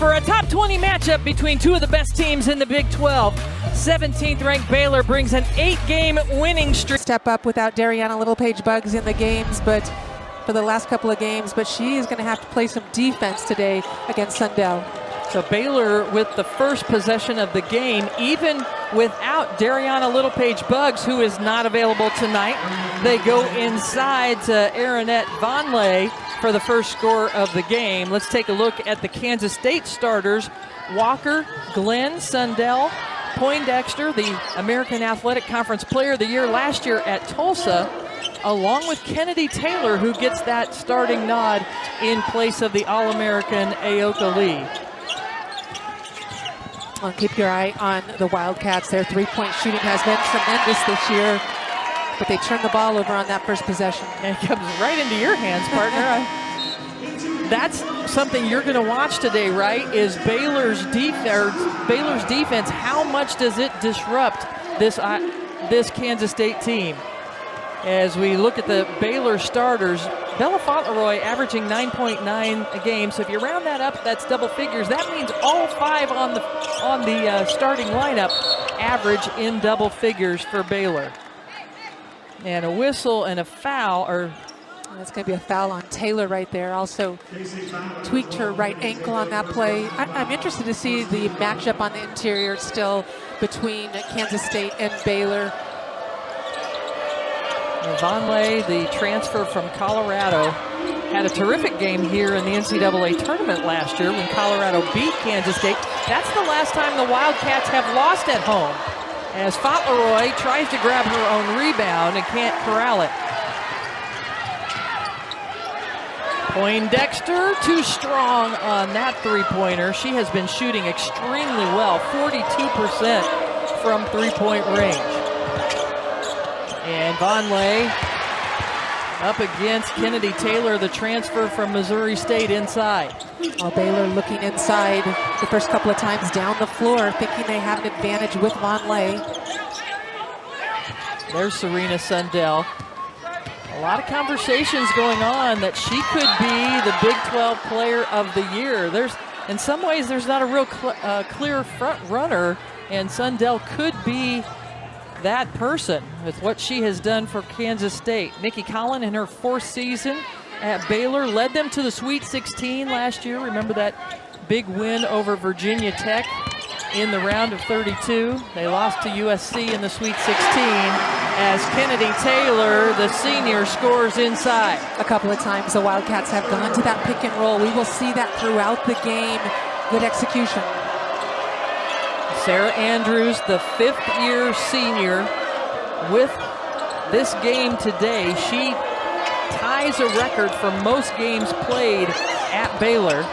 for a top 20 matchup between two of the best teams in the Big 12. 17th ranked Baylor brings an 8-game winning streak. Step up without Dariana Littlepage-Buggs in the games, but for the last couple of games, but she is going to have to play some defense today against Sundell. So Baylor with the first possession of the game, even without Dariana Littlepage-Buggs, who is not available tonight. They go inside to Aaronette Vonleh for the first score of the game. Let's take a look at the Kansas State starters. Walker, Glenn, Sundell, Poindexter, the American Athletic Conference Player of the Year last year at Tulsa, along with Kennedy Taylor, who gets that starting nod in place of the All-American Aoka Lee. Well, keep your eye on the Wildcats. Their three-point shooting has been tremendous this year, but they turn the ball over on that first possession. And it comes right into your hands, partner. That's something you're going to watch today, right? Is Baylor's defense. How much does it disrupt this Kansas State team? As we look at the Baylor starters, Bella Fauntleroy averaging 9.9 a game. So if you round that up, that's double figures. That means all five on the starting lineup average in double figures for Baylor. And a whistle and a foul, or that's going to be a foul on Taylor right there. Also tweaked her right ankle on that play. I'm interested to see the matchup on the interior still between Kansas State and Baylor. Vonleh, the transfer from Colorado, had a terrific game here in the NCAA tournament last year when Colorado beat Kansas State. That's the last time the Wildcats have lost at home, as Fauntleroy tries to grab her own rebound and can't corral it. Poindexter, too strong on that three-pointer. She has been shooting extremely well, 42% from three-point range. And Vonleh up against Kennedy Taylor, the transfer from Missouri State, inside. While Baylor looking inside the first couple of times down the floor, thinking they have an advantage with Vonleh. There's Serena Sundell. A lot of conversations going on that she could be the Big 12 Player of the Year. In some ways, there's not a real clear front runner, and Sundell could be that person with what she has done for Kansas State. Nikki Collin, in her fourth season at Baylor, led them to the Sweet 16 last year. Remember that big win over Virginia Tech in the round of 32. They lost to USC in the Sweet 16 as Kennedy Taylor, the senior, scores inside. A couple of times the Wildcats have gone to that pick and roll. We will see that throughout the game. Good execution. Sarah Andrews, the fifth-year senior, with this game today. She ties a record for most games played at Baylor.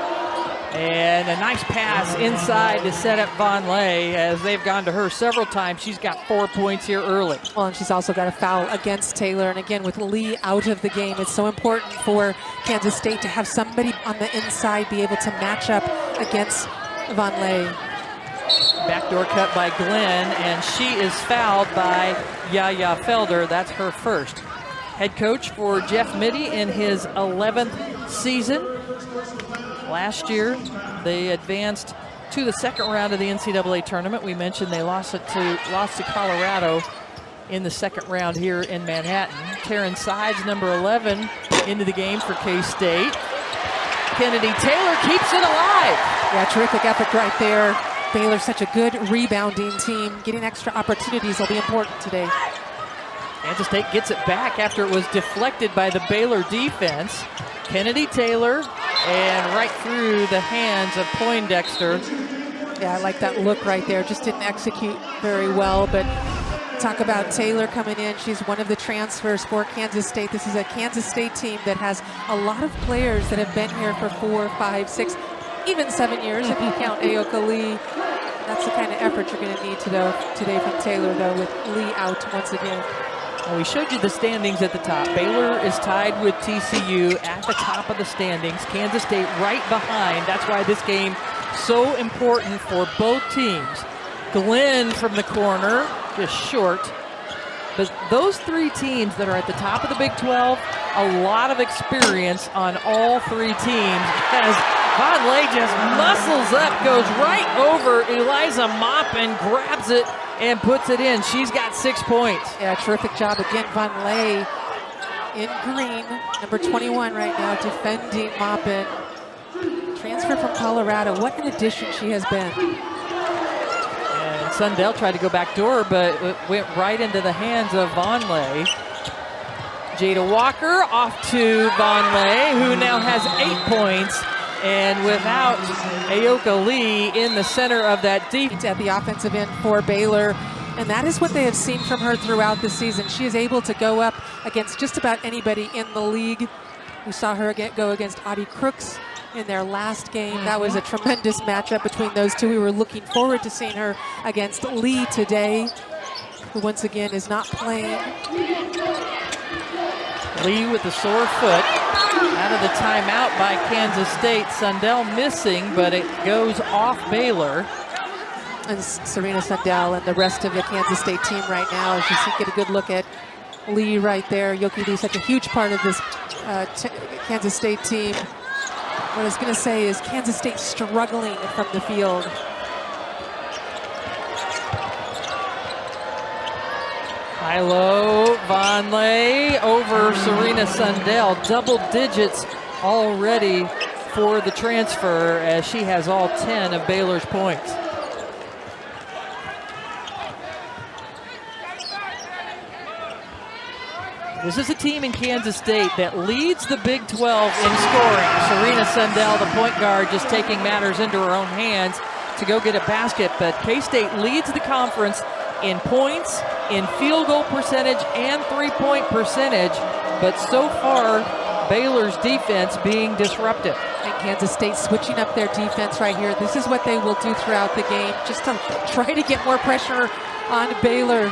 And a nice pass inside to set up Vonleh, as they've gone to her several times. She's got 4 points here early. Well, and she's also got a foul against Taylor. And again, with Lee out of the game, it's so important for Kansas State to have somebody on the inside be able to match up against Vonleh. Backdoor cut by Glenn, and she is fouled by Yaya Felder. That's her first. Head coach for Jeff Mittie in his 11th season. Last year, they advanced to the second round of the NCAA tournament. We mentioned they lost to Colorado in the second round here in Manhattan. Taryn Sides, number 11, into the game for K-State. Kennedy Taylor keeps it alive. Yeah, terrific effort right there. Baylor's such a good rebounding team. Getting extra opportunities will be important today. Kansas State gets it back after it was deflected by the Baylor defense. Kennedy Taylor, and right through the hands of Poindexter. Yeah, I like that look right there. Just didn't execute very well, but talk about Taylor coming in. She's one of the transfers for Kansas State. This is a Kansas State team that has a lot of players that have been here for 4, 5, 6, even 7 years if you count Aoka Lee. That's the kind of effort you're going to need today from Taylor, though, with Lee out once again. Well, we showed you the standings at the top. Baylor is tied with TCU at the top of the standings. Kansas State right behind. That's why this game so important for both teams. Glenn from the corner, just short. But those three teams that are at the top of the Big 12, a lot of experience on all three teams, as Vonleh just muscles up, goes right over Eliza Mop and grabs it and puts it in. She's got 6 points. Yeah, terrific job again. Vonleh in green, number 21 right now, defending Maupin. Transfer from Colorado. What an addition she has been. And Sundell tried to go back door, but it went right into the hands of Vonleh. Jada Walker off to Vonleh, who now has 8 points. And without Ayoka Lee in the center of that deep. At the offensive end for Baylor. And that is what they have seen from her throughout the season. She is able to go up against just about anybody in the league. We saw her go against Audie Crooks in their last game. That was a tremendous matchup between those two. We were looking forward to seeing her against Lee today, who once again is not playing. Lee with the sore foot. Out of the timeout by Kansas State. Sundell missing, but it goes off Baylor. And Serena Sundell and the rest of the Kansas State team right now, as you see, get a good look at Lee right there. Yoki Lee, such a huge part of this Kansas State team. What I was going to say is Kansas State struggling from the field. High-low, Vonleh over Serena Sundell. Double digits already for the transfer, as she has all 10 of Baylor's points. This is a team in Kansas State that leads the Big 12 in scoring. Serena Sundell, the point guard, just taking matters into her own hands to go get a basket. But K-State leads the conference in points, in field goal percentage, and three-point percentage. But so far, Baylor's defense being disruptive. And Kansas State switching up their defense right here. This is what they will do throughout the game, just to try to get more pressure on Baylor.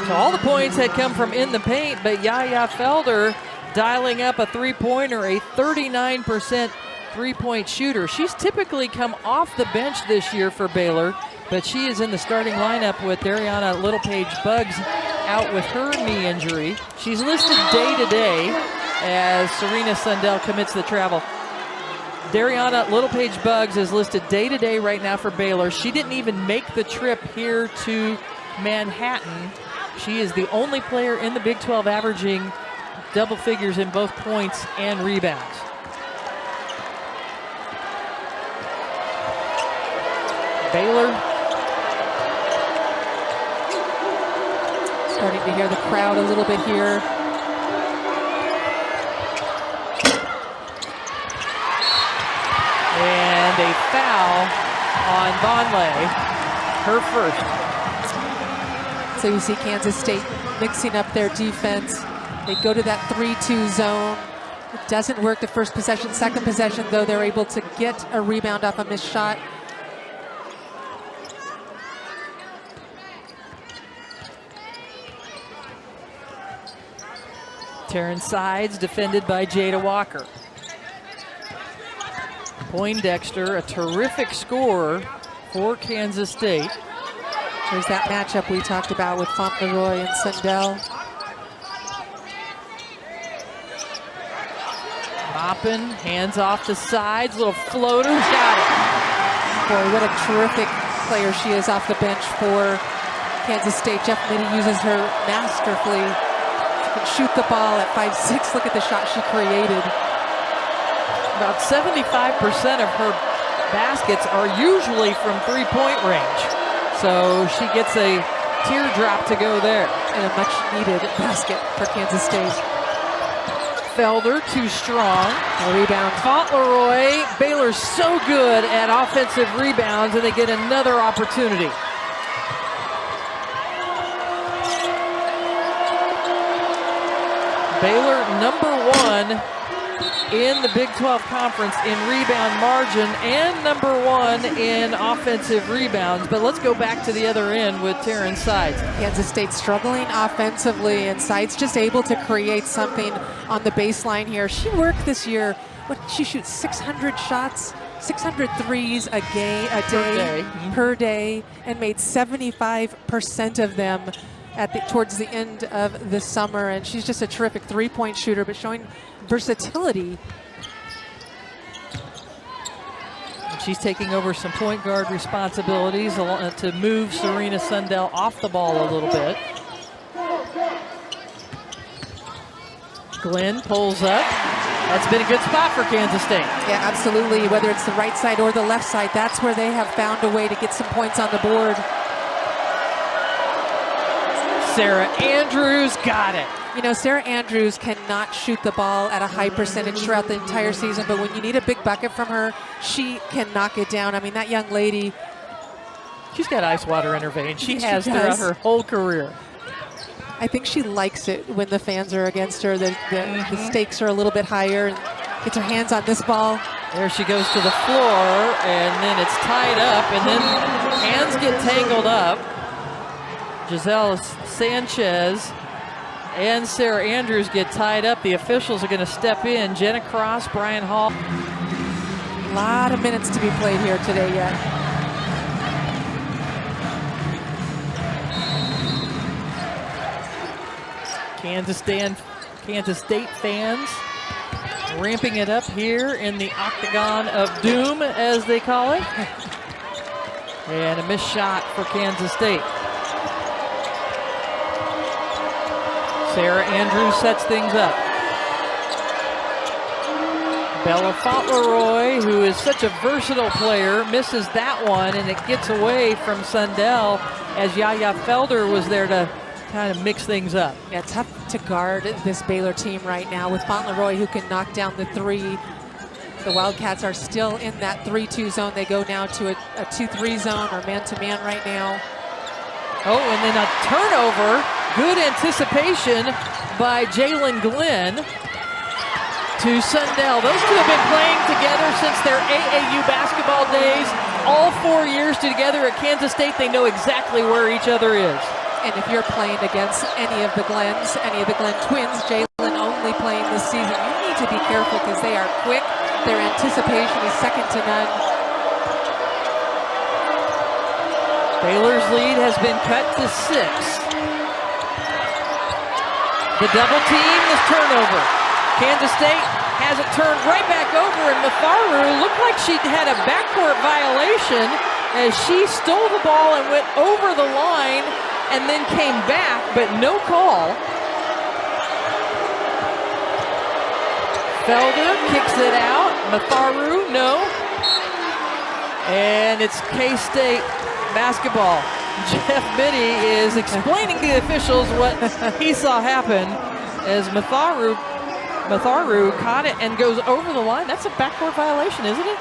So all the points had come from in the paint, but Yaya Felder dialing up a three-pointer, a 39% three-point shooter. She's typically come off the bench this year for Baylor, but she is in the starting lineup with Dariana Littlepage-Buggs out with her knee injury. She's listed day-to-day as Serena Sundell commits the travel. Dariana Littlepage-Buggs is listed day-to-day right now for Baylor. She didn't even make the trip here to Manhattan. She is the only player in the Big 12 averaging double figures in both points and rebounds. Baylor starting to hear the crowd a little bit here. And a foul on Vonleh, her first. So you see Kansas State mixing up their defense. They go to that 3-2 zone. It doesn't work the first possession. Second possession, though, they're able to get a rebound off a missed shot. Taryn Sides defended by Jada Walker. Poindexter, a terrific scorer for Kansas State. There's that matchup we talked about with Fauntleroy and Sundell. Maupin, hands off to Sides, little floater, got it. Boy, what a terrific player she is off the bench for Kansas State. Jeff Mitty uses her masterfully. She can shoot the ball at 5'6". Look at the shot she created. About 75% of her baskets are usually from three-point range. So she gets a teardrop to go there. And a much-needed basket for Kansas State. Felder, too strong. A rebound. Fauntleroy, Baylor's so good at offensive rebounds, and they get another opportunity. Baylor #1 in the Big 12 Conference in rebound margin and #1 in offensive rebounds. But let's go back to the other end with Taryn Sides. Kansas State struggling offensively, and Sides just able to create something on the baseline here. She worked this year, she shoots 600 shots, 600 threes a day per day, and made 75% of them towards the end of the summer. And she's just a terrific three-point shooter, but showing versatility. she's taking over some point guard responsibilities to move Serena Sundell off the ball a little bit. Glenn pulls up. That's been a good spot for Kansas State. Yeah, absolutely. Whether it's the right side or the left side, that's where they have found a way to get some points on the board. Sarah Andrews got it. You know, Sarah Andrews cannot shoot the ball at a high percentage throughout the entire season, but when you need a big bucket from her, she can knock it down. I mean, that young lady. She's got ice water in her veins. She has does. throughout her whole career. I think she likes it when the fans are against her. The stakes are a little bit higher. And gets her hands on this ball. There she goes to the floor, and then it's tied up, and then hands get tangled up. Giselle Sanchez and Sarah Andrews get tied up. The officials are going to step in. Jenna Cross, Brian Hall. A lot of minutes to be played here today yet. Kansas State fans ramping it up here in the Octagon of Doom, as they call it. And a missed shot for Kansas State. Sarah Andrews sets things up. Bella Fauntleroy, who is such a versatile player, misses that one, and it gets away from Sundell as Yaya Felder was there to kind of mix things up. Yeah, tough to guard this Baylor team right now with Fauntleroy, who can knock down the three. The Wildcats are still in that 3-2 zone. They go now to a 2-3 zone or man-to-man right now. Oh, and then a turnover. Good anticipation by Jalen Glenn to Sundell. Those two have been playing together since their AAU basketball days. All 4 years together at Kansas State. They know exactly where each other is. And if you're playing against any of the Glens, any of the Glenn twins, Jalen only playing this season, you need to be careful because they are quick. Their anticipation is second to none. Baylor's lead has been cut to 6. The double team, this turnover. Kansas State has it turned right back over, and Matharu looked like she had a backcourt violation as she stole the ball and went over the line and then came back, but no call. Felder kicks it out. Matharu, no. And it's K-State basketball. Jeff Biddy is explaining to the officials what he saw happen as Matharu caught it and goes over the line. That's a backcourt violation, isn't it?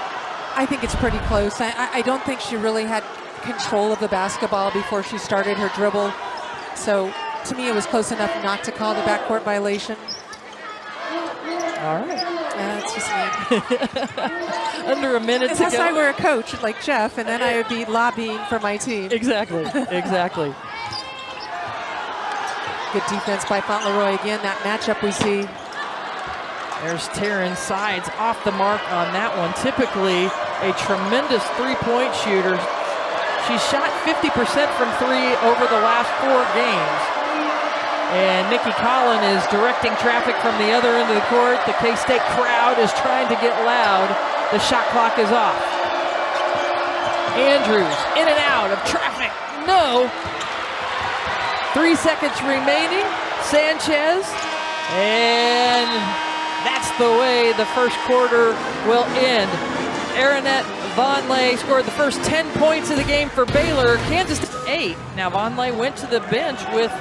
I think it's pretty close. I don't think she really had control of the basketball before she started her dribble. So to me, it was close enough not to call the backcourt violation. All right. That's just me. Under a minute to go. Unless I were a coach like Jeff, and then I would be lobbying for my team. Exactly, exactly. Good defense by Fauntleroy again. That matchup we see. There's Taryn Sides off the mark on that one. Typically a tremendous three-point shooter. She shot 50% from 3 over the last 4 games. And Nikki Collin is directing traffic from the other end of the court. The K-State crowd is trying to get loud. The shot clock is off. Andrews in and out of traffic. No. 3 seconds remaining. Sanchez. And that's the way the first quarter will end. Aronette Vonleh scored the first 10 points of the game for Baylor. Kansas 8. Now Vonleh went to the bench with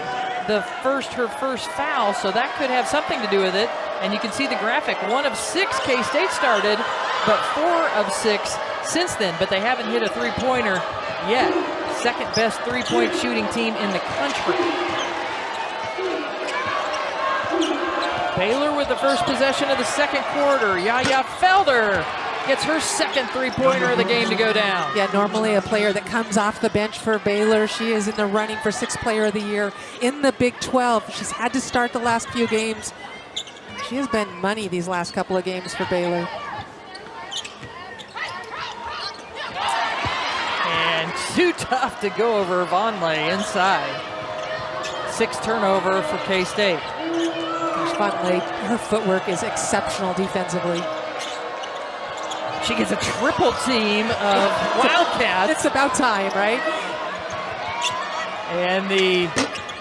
her first foul, so that could have something to do with it. And you can see the graphic. 1 of 6 K-State started, but 4 of 6 since then. But they haven't hit a three-pointer yet. Second best three-point shooting team in the country. Baylor with the first possession of the second quarter. Yaya Felder gets her second three-pointer of the game to go down. Yeah, normally a player that comes off the bench for Baylor. She is in the running for 6th Player of the Year in the Big 12. She's had to start the last few games. She has been money these last couple of games for Baylor. And too tough to go over Vonleh inside. 6th turnover for K-State. Vonleh, her footwork is exceptional defensively. She gets a triple team of Wildcats. It's about time, right? And the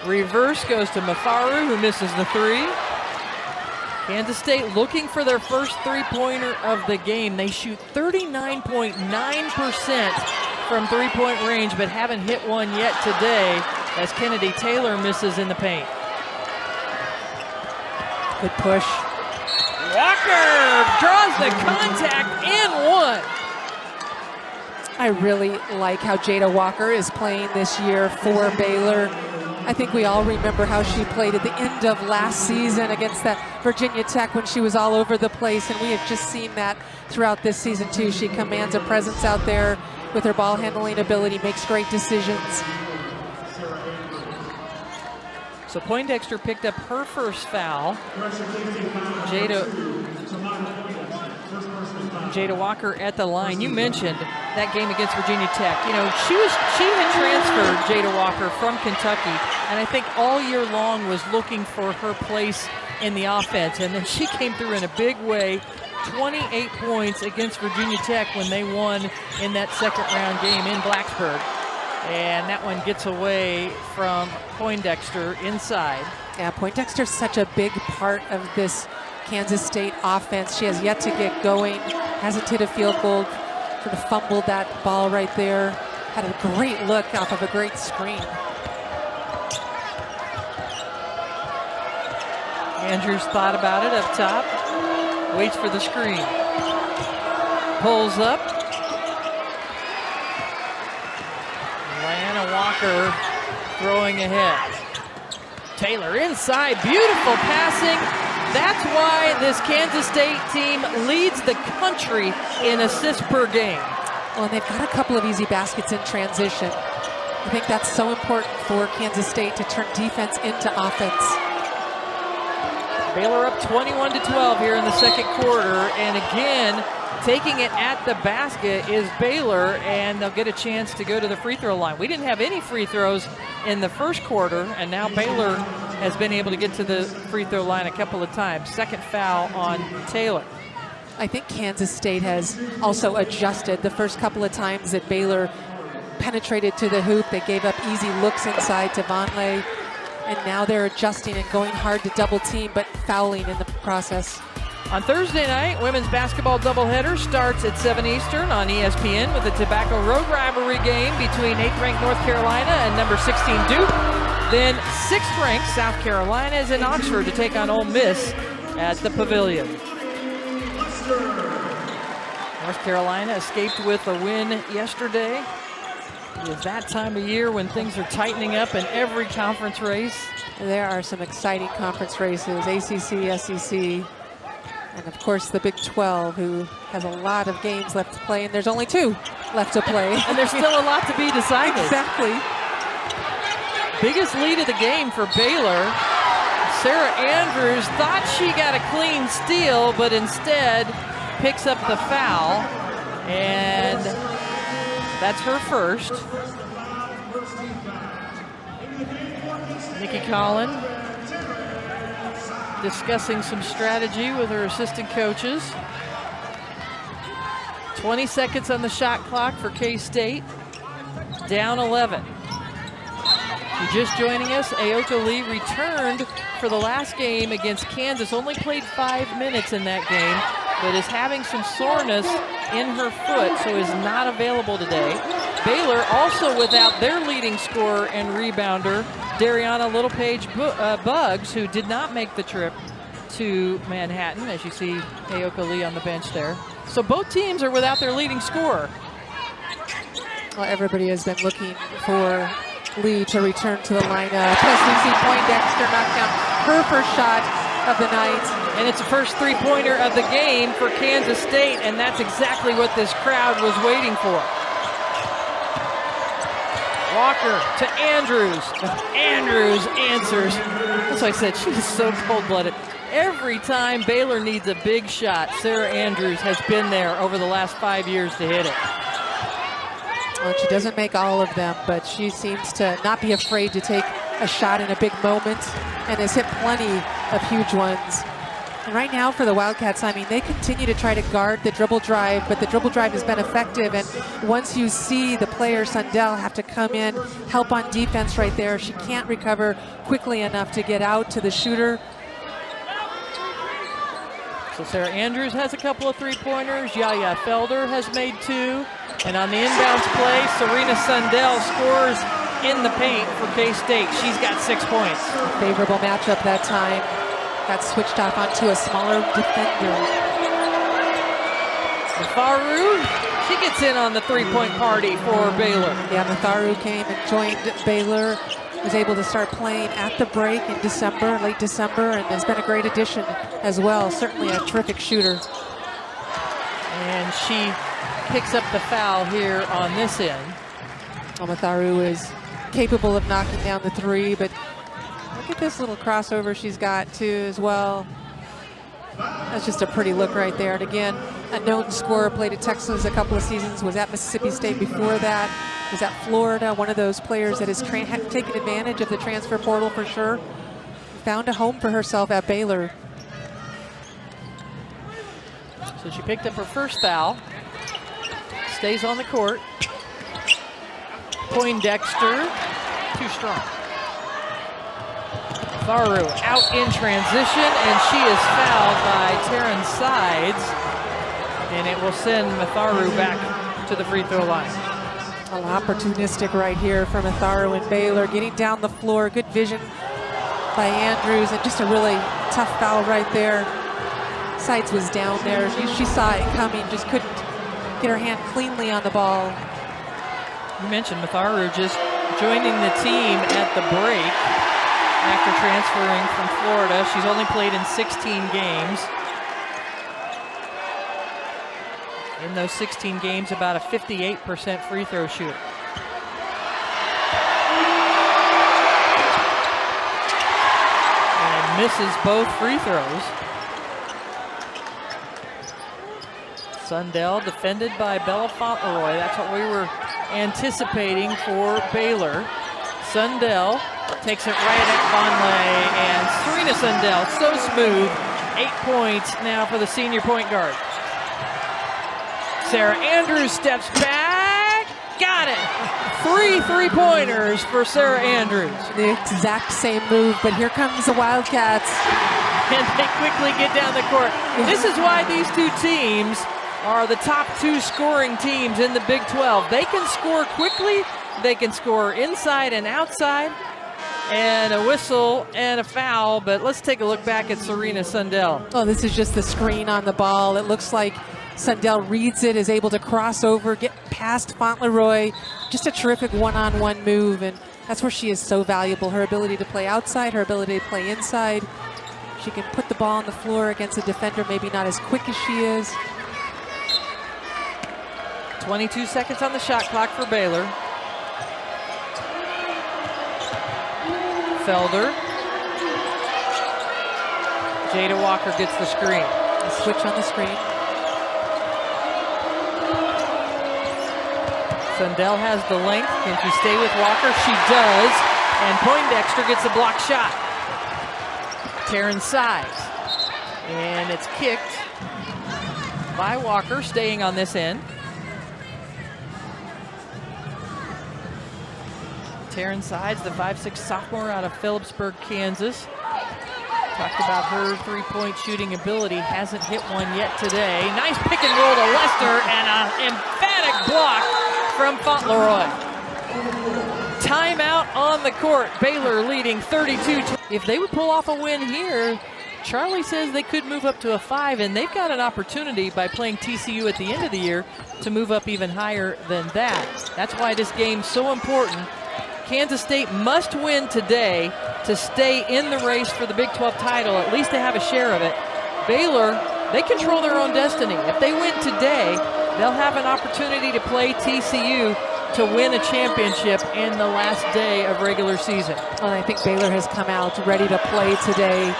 reverse goes to Mafaru, who misses the three. Kansas State looking for their first three-pointer of the game. They shoot 39.9% from three-point range, but haven't hit one yet today as Kennedy Taylor misses in the paint. Good push. Walker draws the contact and one. I really like how Jada Walker is playing this year for Baylor. I think we all remember how she played at the end of last season against that Virginia Tech when she was all over the place, and we have just seen that throughout this season too. She commands a presence out there with her ball handling ability, makes great decisions. So Poindexter picked up her first foul. Jada Walker at the line. You mentioned that game against Virginia Tech. You know, she had transferred, Jada Walker, from Kentucky, and I think all year long was looking for her place in the offense. And then she came through in a big way. 28 points against Virginia Tech when they won in that second round game in Blacksburg. And that one gets away from Poindexter inside. Yeah, Poindexter's such a big part of this Kansas State offense. She has yet to get going, hasn't hit a field goal, sort of fumbled that ball right there. Had a great look off of a great screen. Andrews thought about it up top, waits for the screen, pulls up. Lana Walker throwing ahead. Taylor inside, beautiful passing. That's why this Kansas State team leads the country in assists per game. Well, and they've got a couple of easy baskets in transition. I think that's so important for Kansas State to turn defense into offense. Baylor up 21-12 here in the second quarter, and again, taking it at the basket is Baylor, and they'll get a chance to go to the free throw line. We didn't have any free throws in the first quarter, and now Baylor has been able to get to the free throw line a couple of times. Second foul on Taylor. I think Kansas State has also adjusted. The first couple of times that Baylor penetrated to the hoop, they gave up easy looks inside to Vonleh, and now they're adjusting and going hard to double team, but fouling in the process. On Thursday night, women's basketball doubleheader starts at 7 Eastern on ESPN with the Tobacco Road rivalry game between 8th-ranked North Carolina and number 16 Duke. Then 6th-ranked South Carolina is in Oxford to take on Ole Miss at the Pavilion. North Carolina escaped with a win yesterday. It is that time of year when things are tightening up in every conference race. There are some exciting conference races, ACC, SEC, and of course the Big 12, who has a lot of games left to play, and there's only 2 left to play. And there's still a lot to be decided. Exactly. Biggest lead of the game for Baylor. Sarah Andrews thought she got a clean steal, but instead picks up the foul, and that's her first. Nikki Collin discussing some strategy with her assistant coaches. 20 seconds on the shot clock for K-State. Down 11. If you're just joining us, Aoka Lee returned for the last game against Kansas. Only played 5 minutes in that game, but is having some soreness in her foot, so is not available today. Baylor also without their leading scorer and rebounder, Dariana Littlepage-Buggs, who did not make the trip to Manhattan, as you see Aoka Lee on the bench there. So both teams are without their leading scorer. Well, everybody has been looking for Lee to return to the lineup. Plus, we see Poindexter knock down her first shot of the night. And it's the first three-pointer of the game for Kansas State, and that's exactly what this crowd was waiting for. Walker to Andrews. Andrews answers. That's why I said she's so cold-blooded. Every time Baylor needs a big shot, Sarah Andrews has been there over the last 5 years to hit it. Well, she doesn't make all of them, but she seems to not be afraid to take a shot in a big moment and has hit plenty of huge ones. And right now for the Wildcats, I mean, they continue to try to guard the dribble drive, but the dribble drive has been effective. And once you see the player, Sundell, have to come in, help on defense right there, she can't recover quickly enough to get out to the shooter. So Sarah Andrews has a couple of three-pointers. Yaya Felder has made 2. And on the inbounds play, Serena Sundell scores in the paint for K-State. She's got 6 points. Favorable matchup that time. Got switched off onto a smaller defender. Matharu, she gets in on the three-point party for Baylor. Yeah, Matharu came and joined Baylor. Was able to start playing at the break in December, late December, and has been a great addition as well. Certainly a terrific shooter. And she picks up the foul here on this end. Well, Matharu is capable of knocking down the 3, but look at this little crossover she's got too as well. That's just a pretty look right there. And again, a known scorer, played at Texas a couple of seasons, was at Mississippi State before that, was at Florida, one of those players that has taken advantage of the transfer portal for sure. Found a home for herself at Baylor. So she picked up her first foul. Stays on the court. Poindexter, too strong. Faru out in transition, and she is fouled by Taryn Sides. And it will send Matharu back to the free throw line. A little opportunistic right here from Matharu and Baylor, getting down the floor. Good vision by Andrews, and just a really tough foul right there. Sides was down there. She saw it coming, just couldn't get her hand cleanly on the ball. You mentioned Matharu just joining the team at the break after transferring from Florida. She's only played in 16 games. In those 16 games, about a 58% free throw shooter. And misses both free throws. Sundell defended by Bella Fauntleroy. That's what we were anticipating for Baylor. Sundell takes it right at Vonleh, and Serena Sundell, so smooth. 8 points now for the senior point guard. Sarah Andrews steps back, got it. 3 3-pointers for Sarah Andrews. The exact same move, but here comes the Wildcats. And they quickly get down the court. This is why these two teams are the top 2 scoring teams in the Big 12. They can score quickly, they can score inside and outside, and a whistle and a foul, but let's take a look back at Serena Sundell. Oh, this is just the screen on the ball. It looks like Sundell reads it, is able to cross over, get past Fauntleroy. Just a terrific one-on-one move, and that's where she is so valuable. Her ability to play outside, her ability to play inside. She can put the ball on the floor against a defender, maybe not as quick as she is. 22 seconds on the shot clock for Baylor. Felder. Jada Walker gets the screen. A switch on the screen. Sundell has the length. Can she stay with Walker? She does. And Poindexter gets a block shot. Taryn Sides. And it's kicked by Walker, staying on this end. Taryn Sides, the 5'6" sophomore out of Phillipsburg, Kansas. Talked about her three-point shooting ability. Hasn't hit one yet today. Nice pick and roll to Lester, and an emphatic block from Fauntleroy. Timeout on the court. Baylor leading 32. If they would pull off a win here, Charlie says they could move up to a 5, and they've got an opportunity by playing TCU at the end of the year to move up even higher than that. That's why this game's so important. Kansas State must win today to stay in the race for the Big 12 title, at least to have a share of it. Baylor, they control their own destiny. If they win today, they'll have an opportunity to play TCU to win a championship in the last day of regular season. Well, I think Baylor has come out ready to play today.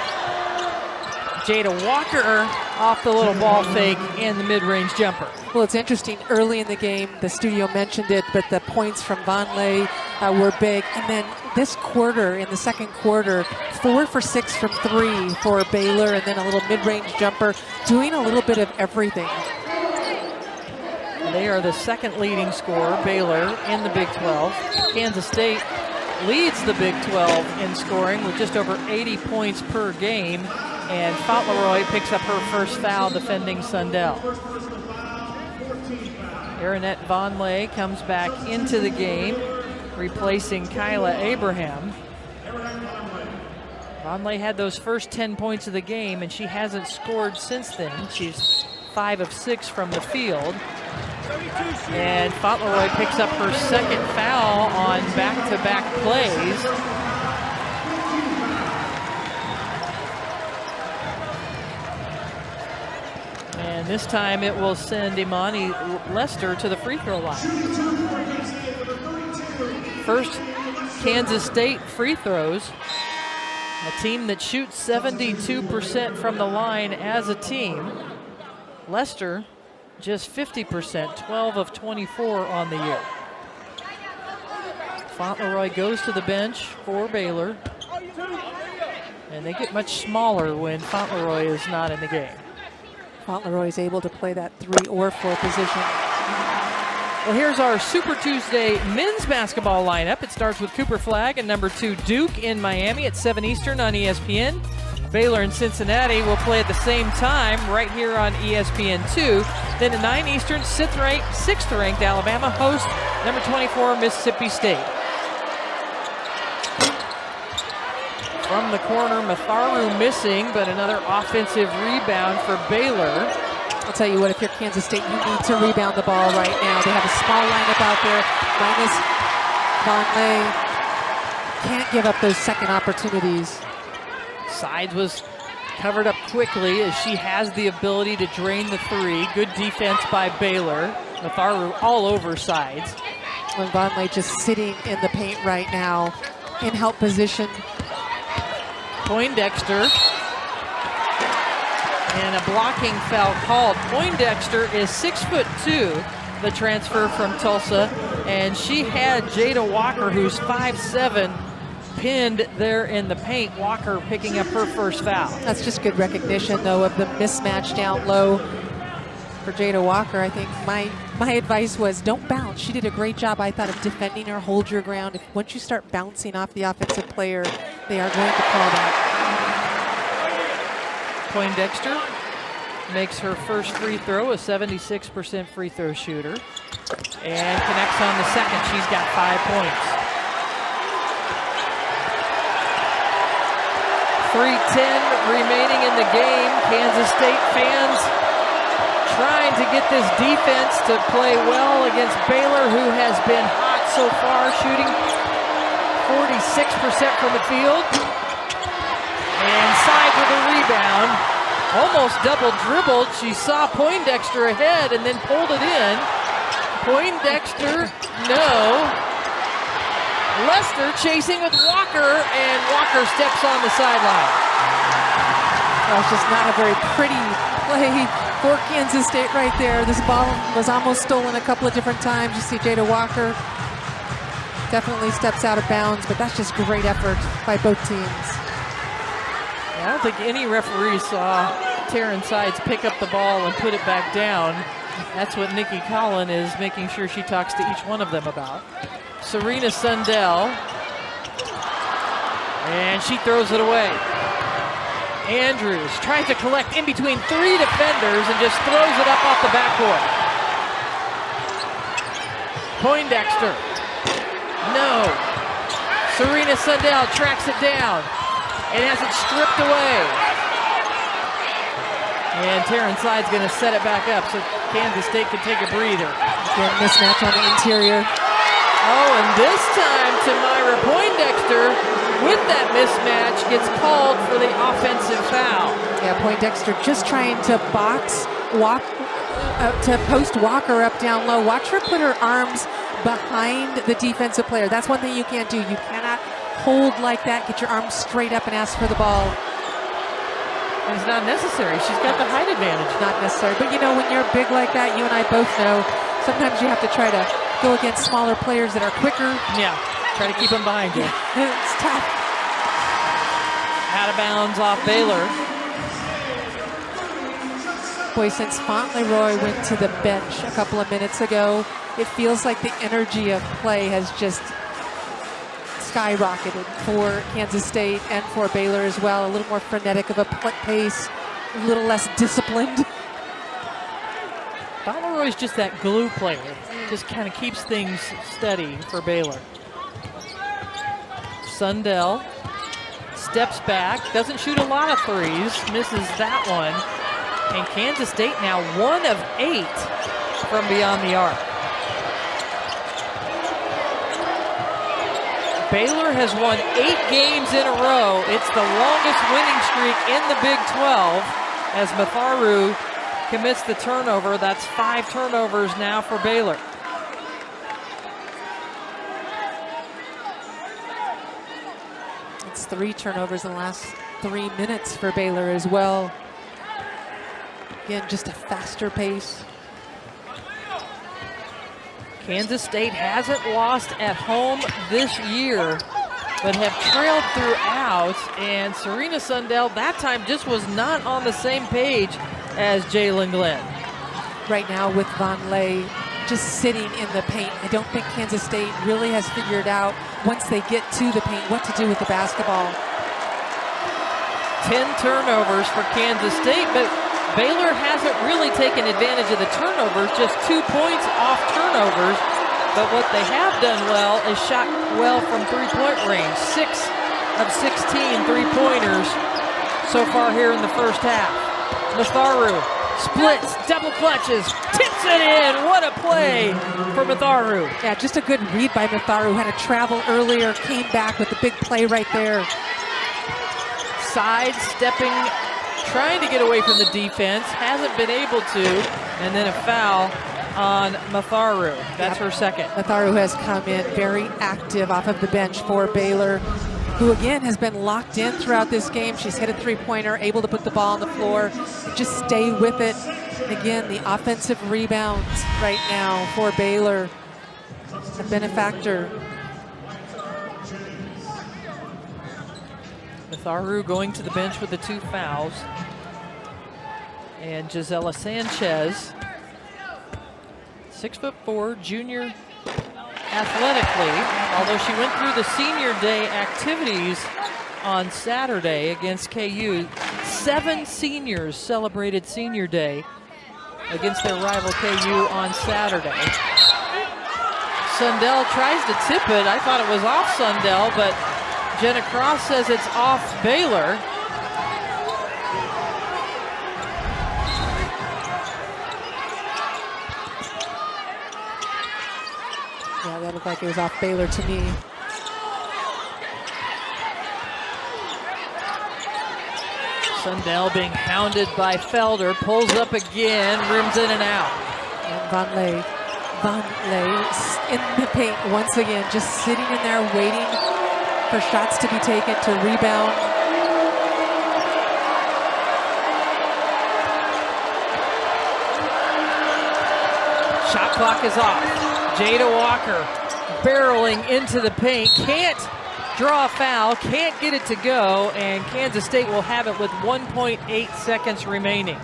Jada Walker off the little ball fake and the mid-range jumper. Well, it's interesting. Early in the game, the studio mentioned it, but the points from Vonleh were big. And then this quarter, in the second quarter, 4 for 6 from 3 for Baylor, and then a little mid-range jumper, doing a little bit of everything. They are the second leading scorer, Baylor, in the Big 12. Kansas State leads the Big 12 in scoring with just over 80 points per game, and Fauntleroy picks up her first foul defending Sundell. Aaronette Vonleh comes back into the game, replacing Kyla Abraham. Vonleh had those first 10 points of the game, and she hasn't scored since then. She's 5 of 6 from the field. And Fauntleroy picks up her second foul on back-to-back plays. And this time it will send Imani Lester to the free throw line. First Kansas State free throws. A team that shoots 72% from the line as a team. Lester just 50%, 12 of 24 on the year. Fauntleroy goes to the bench for Baylor. And they get much smaller when Fauntleroy is not in the game. Fauntleroy is able to play that 3 or 4 position. Well, here's our Super Tuesday men's basketball lineup. It starts with Cooper Flagg and number 2 Duke in Miami at 7 Eastern on ESPN. Baylor and Cincinnati will play at the same time right here on ESPN2. Then at 9 Eastern, 6th ranked Alabama host number 24 Mississippi State. From the corner, Matharu missing, but another offensive rebound for Baylor. I'll tell you what, if you're Kansas State, you need to rebound the ball right now. They have a small lineup out there, minus Vonleh. Can't give up those second opportunities. Sides was covered up quickly as she has the ability to drain the 3. Good defense by Baylor. Matharu all over Sides. And Vonleh just sitting in the paint right now in help position. Poindexter. And a blocking foul called. Poindexter is 6'2", the transfer from Tulsa. And she had Jada Walker, who's 5'7", pinned there in the paint. Walker picking up her first foul. That's just good recognition, though, of the mismatch down low for Jada Walker. I think my advice was don't bounce. She did a great job, I thought, of defending her, hold your ground. Once you start bouncing off the offensive player, they are going to call that. Poindexter makes her first free throw, a 76% free throw shooter, and connects on the second. She's got 5 points. 3:10 remaining in the game. Kansas State fans trying to get this defense to play well against Baylor, who has been hot so far, shooting 46% from the field. And Sides with a rebound. Almost double dribbled. She saw Poindexter ahead and then pulled it in. Poindexter, no. Lester chasing with Walker, and Walker steps on the sideline. Well, it's just not a very pretty play for Kansas State right there. This ball was almost stolen a couple of different times. You see Jada Walker definitely steps out of bounds, but that's just great effort by both teams. I don't think any referee saw Taryn Sides pick up the ball and put it back down. That's what Nikki Collin is making sure she talks to each one of them about. Serena Sundell, and she throws it away. Andrews tries to collect in between 3 defenders and just throws it up off the backboard. Poindexter, no. Serena Sundell tracks it down and has it stripped away. And Taryn Side's going to set it back up so Kansas State can take a breather. Again, mismatch on the interior. Oh, and this time Tamira Poindexter, with that mismatch, gets called for the offensive foul. Yeah, Poindexter just trying to post Walker up down low. Watch her put her arms behind the defensive player. That's one thing you can't do. You cannot hold like that, get your arms straight up and ask for the ball. And it's not necessary. She's got the height advantage. Not necessary. But, you know, when you're big like that, you and I both know, sometimes you have to try to go against smaller players that are quicker. Yeah. Try to keep him behind you. It's tough. Out of bounds off Baylor. Boy, since Fauntleroy went to the bench a couple of minutes ago, it feels like the energy of play has just skyrocketed for Kansas State and for Baylor as well. A little more frenetic of a pace, a little less disciplined. Fauntleroy's just that glue player. Just kind of keeps things steady for Baylor. Sundell steps back, doesn't shoot a lot of threes, misses that one. And Kansas State now 1 of 8 from beyond the arc. Baylor has won 8 games in a row. It's the longest winning streak in the Big 12 as Matharu commits the turnover. That's 5 turnovers now for Baylor. It's 3 turnovers in the last 3 minutes for Baylor as well. Again, just a faster pace. Kansas State hasn't lost at home this year, but have trailed throughout. And Serena Sundell that time just was not on the same page as Jalen Glenn. Right now with Von Lay just sitting in the paint, I don't think Kansas State really has figured out, once they get to the paint, what to do with the basketball. 10 turnovers for Kansas State, but Baylor hasn't really taken advantage of the turnovers, just 2 points off turnovers. But what they have done well is shot well from three-point range. 6 of 16 three-pointers so far here in the first half. Matharu splits, double clutches, tips it in. What a play for Matharu. Yeah, just a good read by Matharu. Had to travel earlier, came back with the big play right there. Sidestepping, trying to get away from the defense, hasn't been able to, and then a foul on Matharu. That's her second. Matharu has come in very active off of the bench for Baylor, who again has been locked in throughout this game. She's hit a three-pointer, able to put the ball on the floor, and just stay with it. And again, the offensive rebounds right now for Baylor have been a factor. Matharu going to the bench with the 2 fouls. And Gisela Sanchez, 6'4", junior athletically, although she went through the senior day activities on Saturday against KU. 7 seniors celebrated senior day against their rival KU on Saturday. Sundell tries to tip it. I thought it was off Sundell, but Jenna Cross says it's off Baylor. Yeah, that looked like it was off Baylor to me. Sundell being hounded by Felder, pulls up again, rims in and out. And Von Lay in the paint once again, just sitting in there waiting for shots to be taken to rebound. Shot clock is off. Jada Walker barreling into the paint, can't draw a foul, can't get it to go, and Kansas State will have it with 1.8 seconds remaining.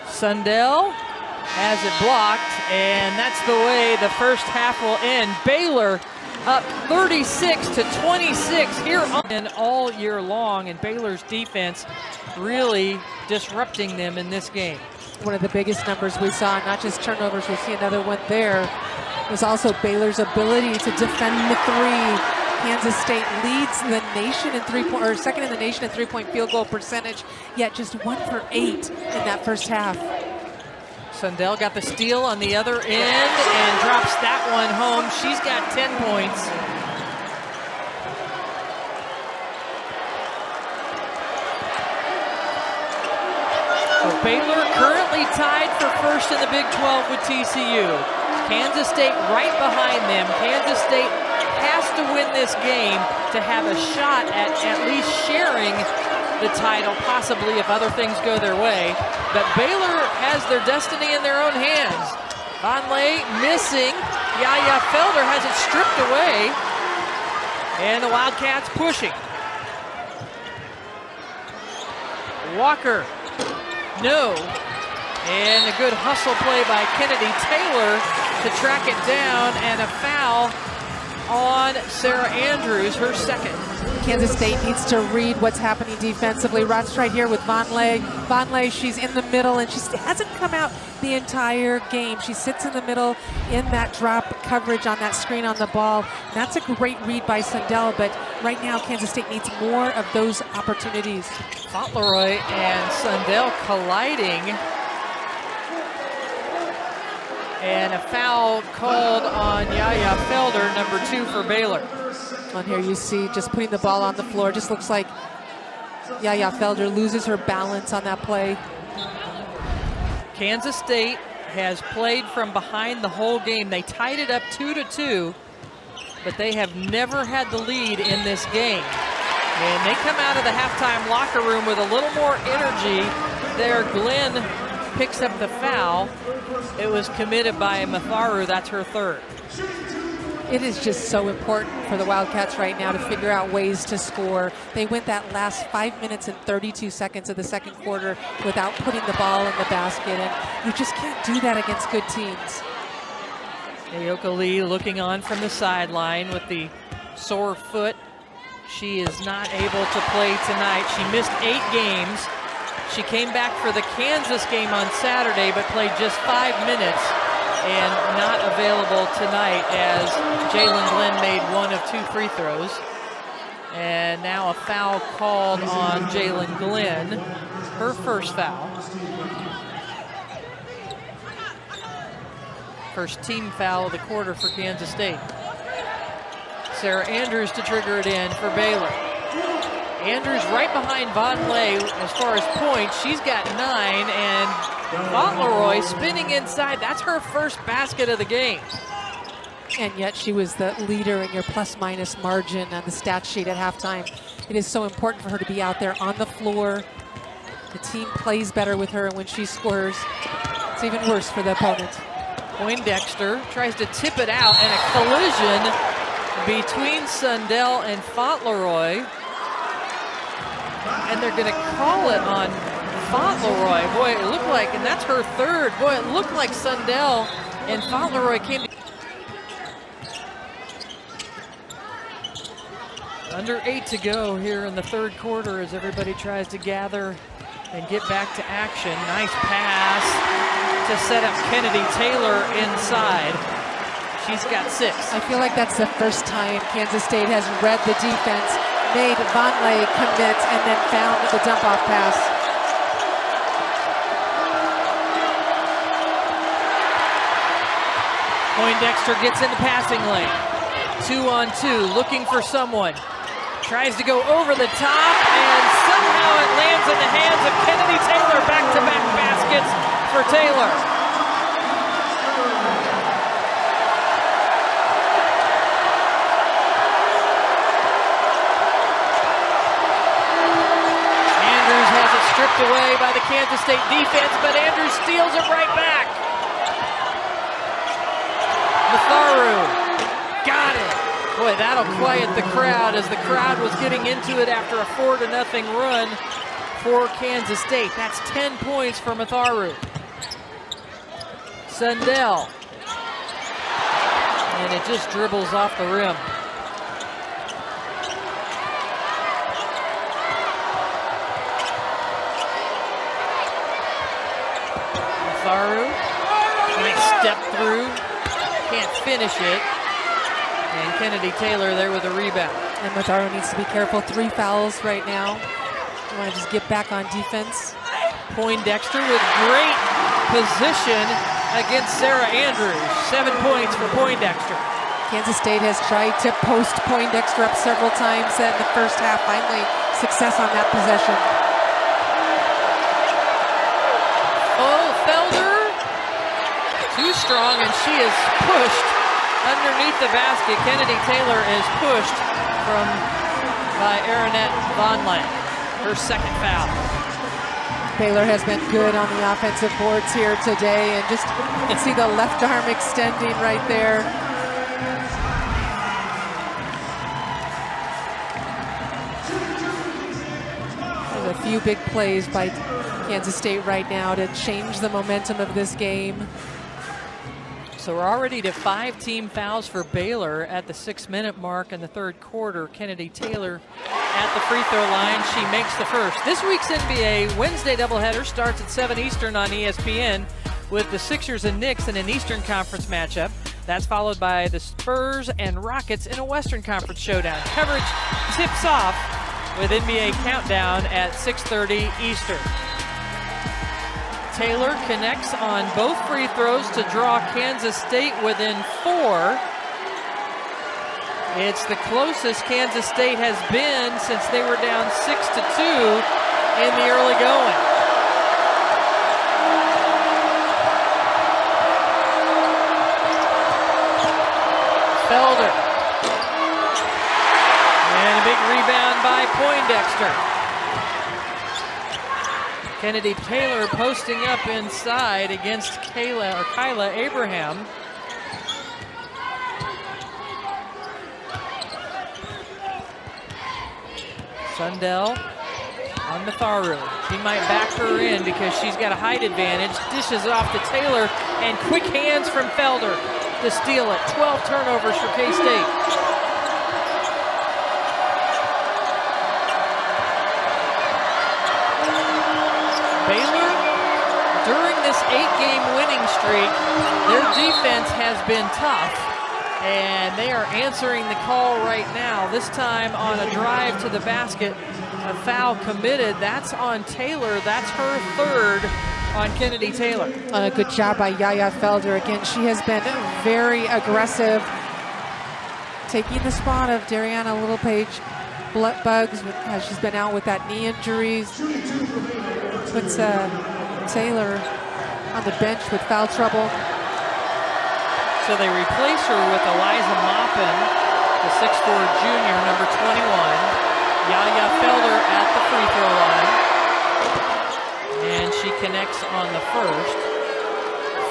Sundell has it blocked, and that's the way the first half will end. Baylor up 36-26 here on all year long, and Baylor's defense really disrupting them in this game. One of the biggest numbers we saw, not just turnovers, we see another one there, was also Baylor's ability to defend the three. Kansas State leads the nation in second in the nation in three-point field goal percentage, yet just 1 for 8 in that first half. Sundell got the steal on the other end and drops that one home. She's got 10 points. So Baylor currently tied for first in the Big 12 with TCU. Kansas State right behind them. Kansas State has to win this game to have a shot at least sharing the title, possibly if other things go their way. But Baylor has their destiny in their own hands. Vonleh missing. Yaya Felder has it stripped away. And the Wildcats pushing. Walker, no. And a good hustle play by Kennedy Taylor to track it down, and a foul on Sarah Andrews, her second. Kansas State needs to read what's happening defensively. Ross right here with Vonleh. Vonleh, she's in the middle, and she hasn't come out the entire game. She sits in the middle in that drop coverage on that screen on the ball. That's a great read by Sundell, but right now Kansas State needs more of those opportunities. Fauntleroy and Sundell colliding. And a foul called on Yaya Felder, number 2 for Baylor. On here you see just putting the ball on the floor. Just looks like Yaya Felder loses her balance on that play. Kansas State has played from behind the whole game. They tied it up 2-2, but they have never had the lead in this game. And they come out of the halftime locker room with a little more energy there. Glenn picks up the foul. It was committed by Matharu. That's her third. It is just so important for the Wildcats right now to figure out ways to score. They went that last 5 minutes and 32 seconds of the second quarter without putting the ball in the basket, and you just can't do that against good teams. Ayoka Lee looking on from the sideline with the sore foot. She is not able to play tonight. She missed 8 games. She came back for the Kansas game on Saturday, but played just 5 minutes and not available tonight as Jalen Glenn made 1 of 2 free throws. And now a foul called on Jalen Glenn, her first foul. First team foul of the quarter for Kansas State. Sarah Andrews to trigger it in for Baylor. Andrews right behind Vonleh as far as points. She's got 9, and Fauntleroy spinning inside. That's her first basket of the game. And yet she was the leader in your plus-minus margin on the stat sheet at halftime. It is so important for her to be out there on the floor. The team plays better with her, and when she scores, it's even worse for the opponent. Poindexter tries to tip it out, and a collision between Sundell and Fauntleroy. And they're going to call it on Fauntleroy. Boy, it looked like, and that's her third. Boy, it looked like Sundell and Fauntleroy came. Under 8 to go here in the third quarter as everybody tries to gather and get back to action. Nice pass to set up Kennedy Taylor inside. She's got 6. I feel like that's the first time Kansas State has read the defense, made Vonleh commit, and then found the dump-off pass. Poindexter gets in the passing lane. 2-on-2, looking for someone. Tries to go over the top, and somehow it lands in the hands of Kennedy Taylor. Back-to-back baskets for Taylor. Andrews has it stripped away by the Kansas State defense, but Andrews steals it right back. Matharu got it. Boy, that'll quiet the crowd as the crowd was getting into it after a 4-0 run for Kansas State. That's 10 points for Matharu. Sundell. And it just dribbles off the rim. Matharu. Nice step through. Can't finish it. And Kennedy Taylor there with a rebound. And Matharu needs to be careful. 3 fouls right now. You want to just get back on defense. Poindexter with great position against Sarah Andrews. 7 points for Poindexter. Kansas State has tried to post Poindexter up several times in the first half. Finally, success on that possession. Oh, Felder. Too strong, and she is pushed underneath the basket. Kennedy Taylor is pushed by Aronette Vonleh. Her second foul. Baylor has been good on the offensive boards here today, and just you can see the left arm extending right there. There's a few big plays by Kansas State right now to change the momentum of this game. So we're already to 5 team fouls for Baylor at the 6-minute mark in the third quarter. Kennedy Taylor at the free throw line. She makes the first. This week's NBA Wednesday doubleheader starts at 7 Eastern on ESPN with the Sixers and Knicks in an Eastern Conference matchup. That's followed by the Spurs and Rockets in a Western Conference showdown. Coverage tips off with NBA Countdown at 6:30 Eastern. Taylor connects on both free throws to draw Kansas State within 4. It's the closest Kansas State has been since they were down 6-2 in the early going. Felder. And a big rebound by Poindexter. Kennedy Taylor posting up inside against Kyla Abraham. Sundell on Matharu. She might back her in because she's got a height advantage. Dishes it off to Taylor, and quick hands from Felder to steal it. 12 turnovers for K-State. Baylor, during this 8-game winning streak, their defense has been tough, and they are answering the call right now. This time on a drive to the basket, a foul committed. That's on Taylor. That's her third on Kennedy Taylor. A good job by Yaya Felder. Again, she has been very aggressive, taking the spot of Dariana Littlepage Bugs as she's been out with that knee injuries. Puts Taylor on the bench with foul trouble. So they replace her with Eliza Maupin, the 6'4 junior, number 21. Yaya Felder at the free throw line. And she connects on the first.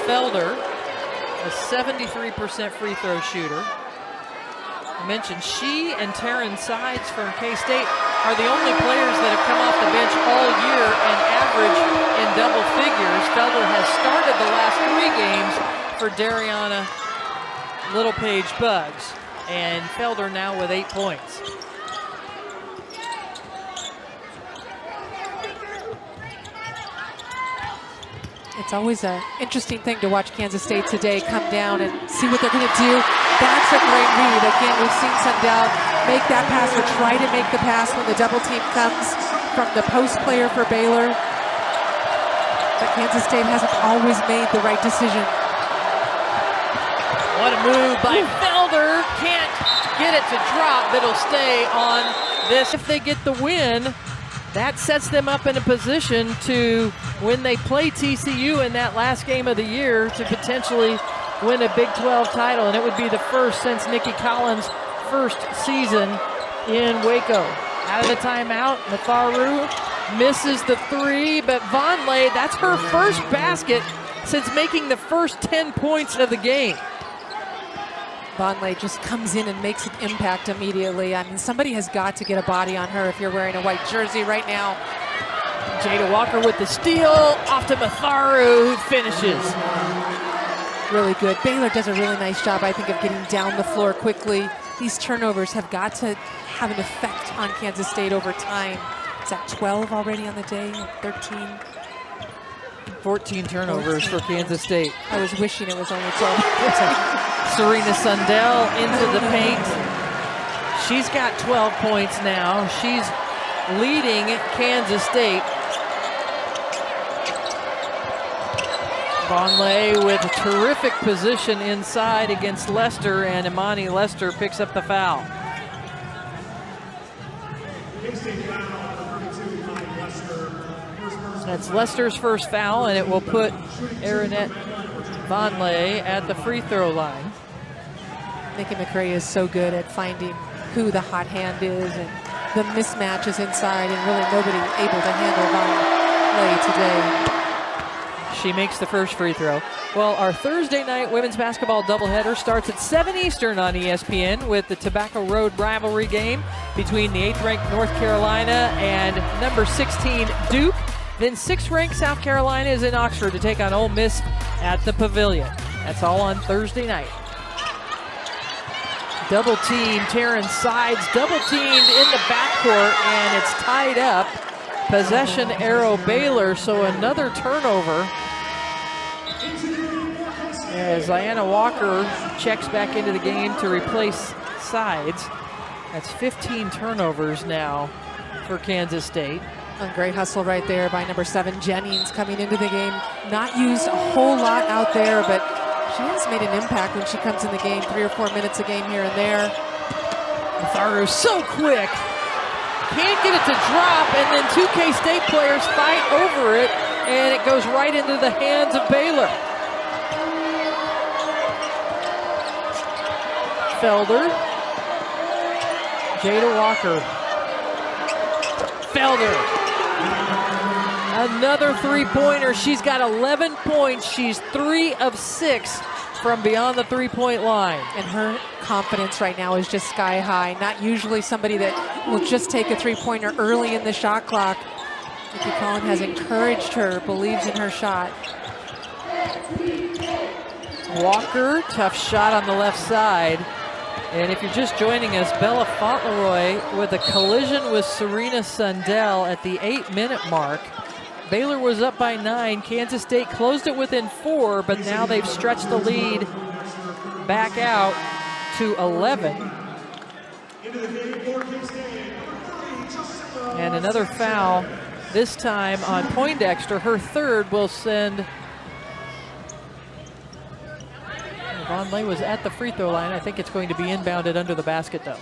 Felder, a 73% free throw shooter. I mentioned she and Taryn Sides from K-State are the only players that have come off the bench all year and average in double figures. Felder has started the last 3 games for Dariana Littlepage Bugs, and Felder now with 8 points. It's always an interesting thing to watch Kansas State today come down and see what they're going to do. That's a great read. Again, we've seen Sundell make that pass or try to make the pass when the double team comes from the post player for Baylor. But Kansas State hasn't always made the right decision. What a move by Felder. Can't get it to drop, but it'll stay on this. If they get the win, that sets them up in a position to, when they play TCU in that last game of the year, to potentially win a Big 12 title. And it would be the first since Nikki Collins' first season in Waco. Out of the timeout, Matharu misses the 3, but Vonleh, that's her first basket since making the first 10 points of the game. Vonleh just comes in and makes an impact immediately. I mean, somebody has got to get a body on her if you're wearing a white jersey right now. Jada Walker with the steal, off to Matharu, who finishes. Really good. Baylor does a really nice job, I think, of getting down the floor quickly. These turnovers have got to have an effect on Kansas State over time. Is that 12 already on the day? 13? 14 turnovers for Kansas State. I was wishing it was only 12. Serena Sundell into the paint. She's got 12 points now. She's leading Kansas State. Vonleh with a terrific position inside against Lester, and Imani Lester picks up the foul. That's Lester's first foul, and it will put Aaronette Vonleh at the free throw line. Nikki McRae is so good at finding who the hot hand is, and the mismatches inside, and really nobody able to handle play today. She makes the first free throw. Well, our Thursday night women's basketball doubleheader starts at 7 Eastern on ESPN with the Tobacco Road rivalry game between the 8th-ranked North Carolina and number 16 Duke. Then 6th-ranked South Carolina is in Oxford to take on Ole Miss at the Pavilion. That's all on Thursday night. Double team, Taryn Sides, double teamed in the backcourt, and it's tied up. Possession arrow Baylor, so another turnover. As Diana Walker checks back into the game to replace Sides. That's 15 turnovers now for Kansas State. A great hustle right there by number 7, Jennings, coming into the game. Not used a whole lot out there, but she has made an impact when she comes in the game. 3 or 4 minutes a game here and there. Matharu so quick. Can't get it to drop, and then 2 K-State players fight over it, and it goes right into the hands of Baylor. Felder. Jada Walker. Felder. Another three-pointer. She's got 11 points. She's 3 of 6 from beyond the three-point line. And her confidence right now is just sky high. Not usually somebody that will just take a three-pointer early in the shot clock. Nikki Collin has encouraged her, believes in her shot. Walker, tough shot on the left side. And if you're just joining us, Bella Fauntleroy with a collision with Serena Sundell at the 8-minute mark. Baylor was up by 9. Kansas State closed it within 4, but now they've stretched the lead back out to 11. And another foul, this time on Poindexter. Her third will send. Vonleh was at the free throw line. I think it's going to be inbounded under the basket, though.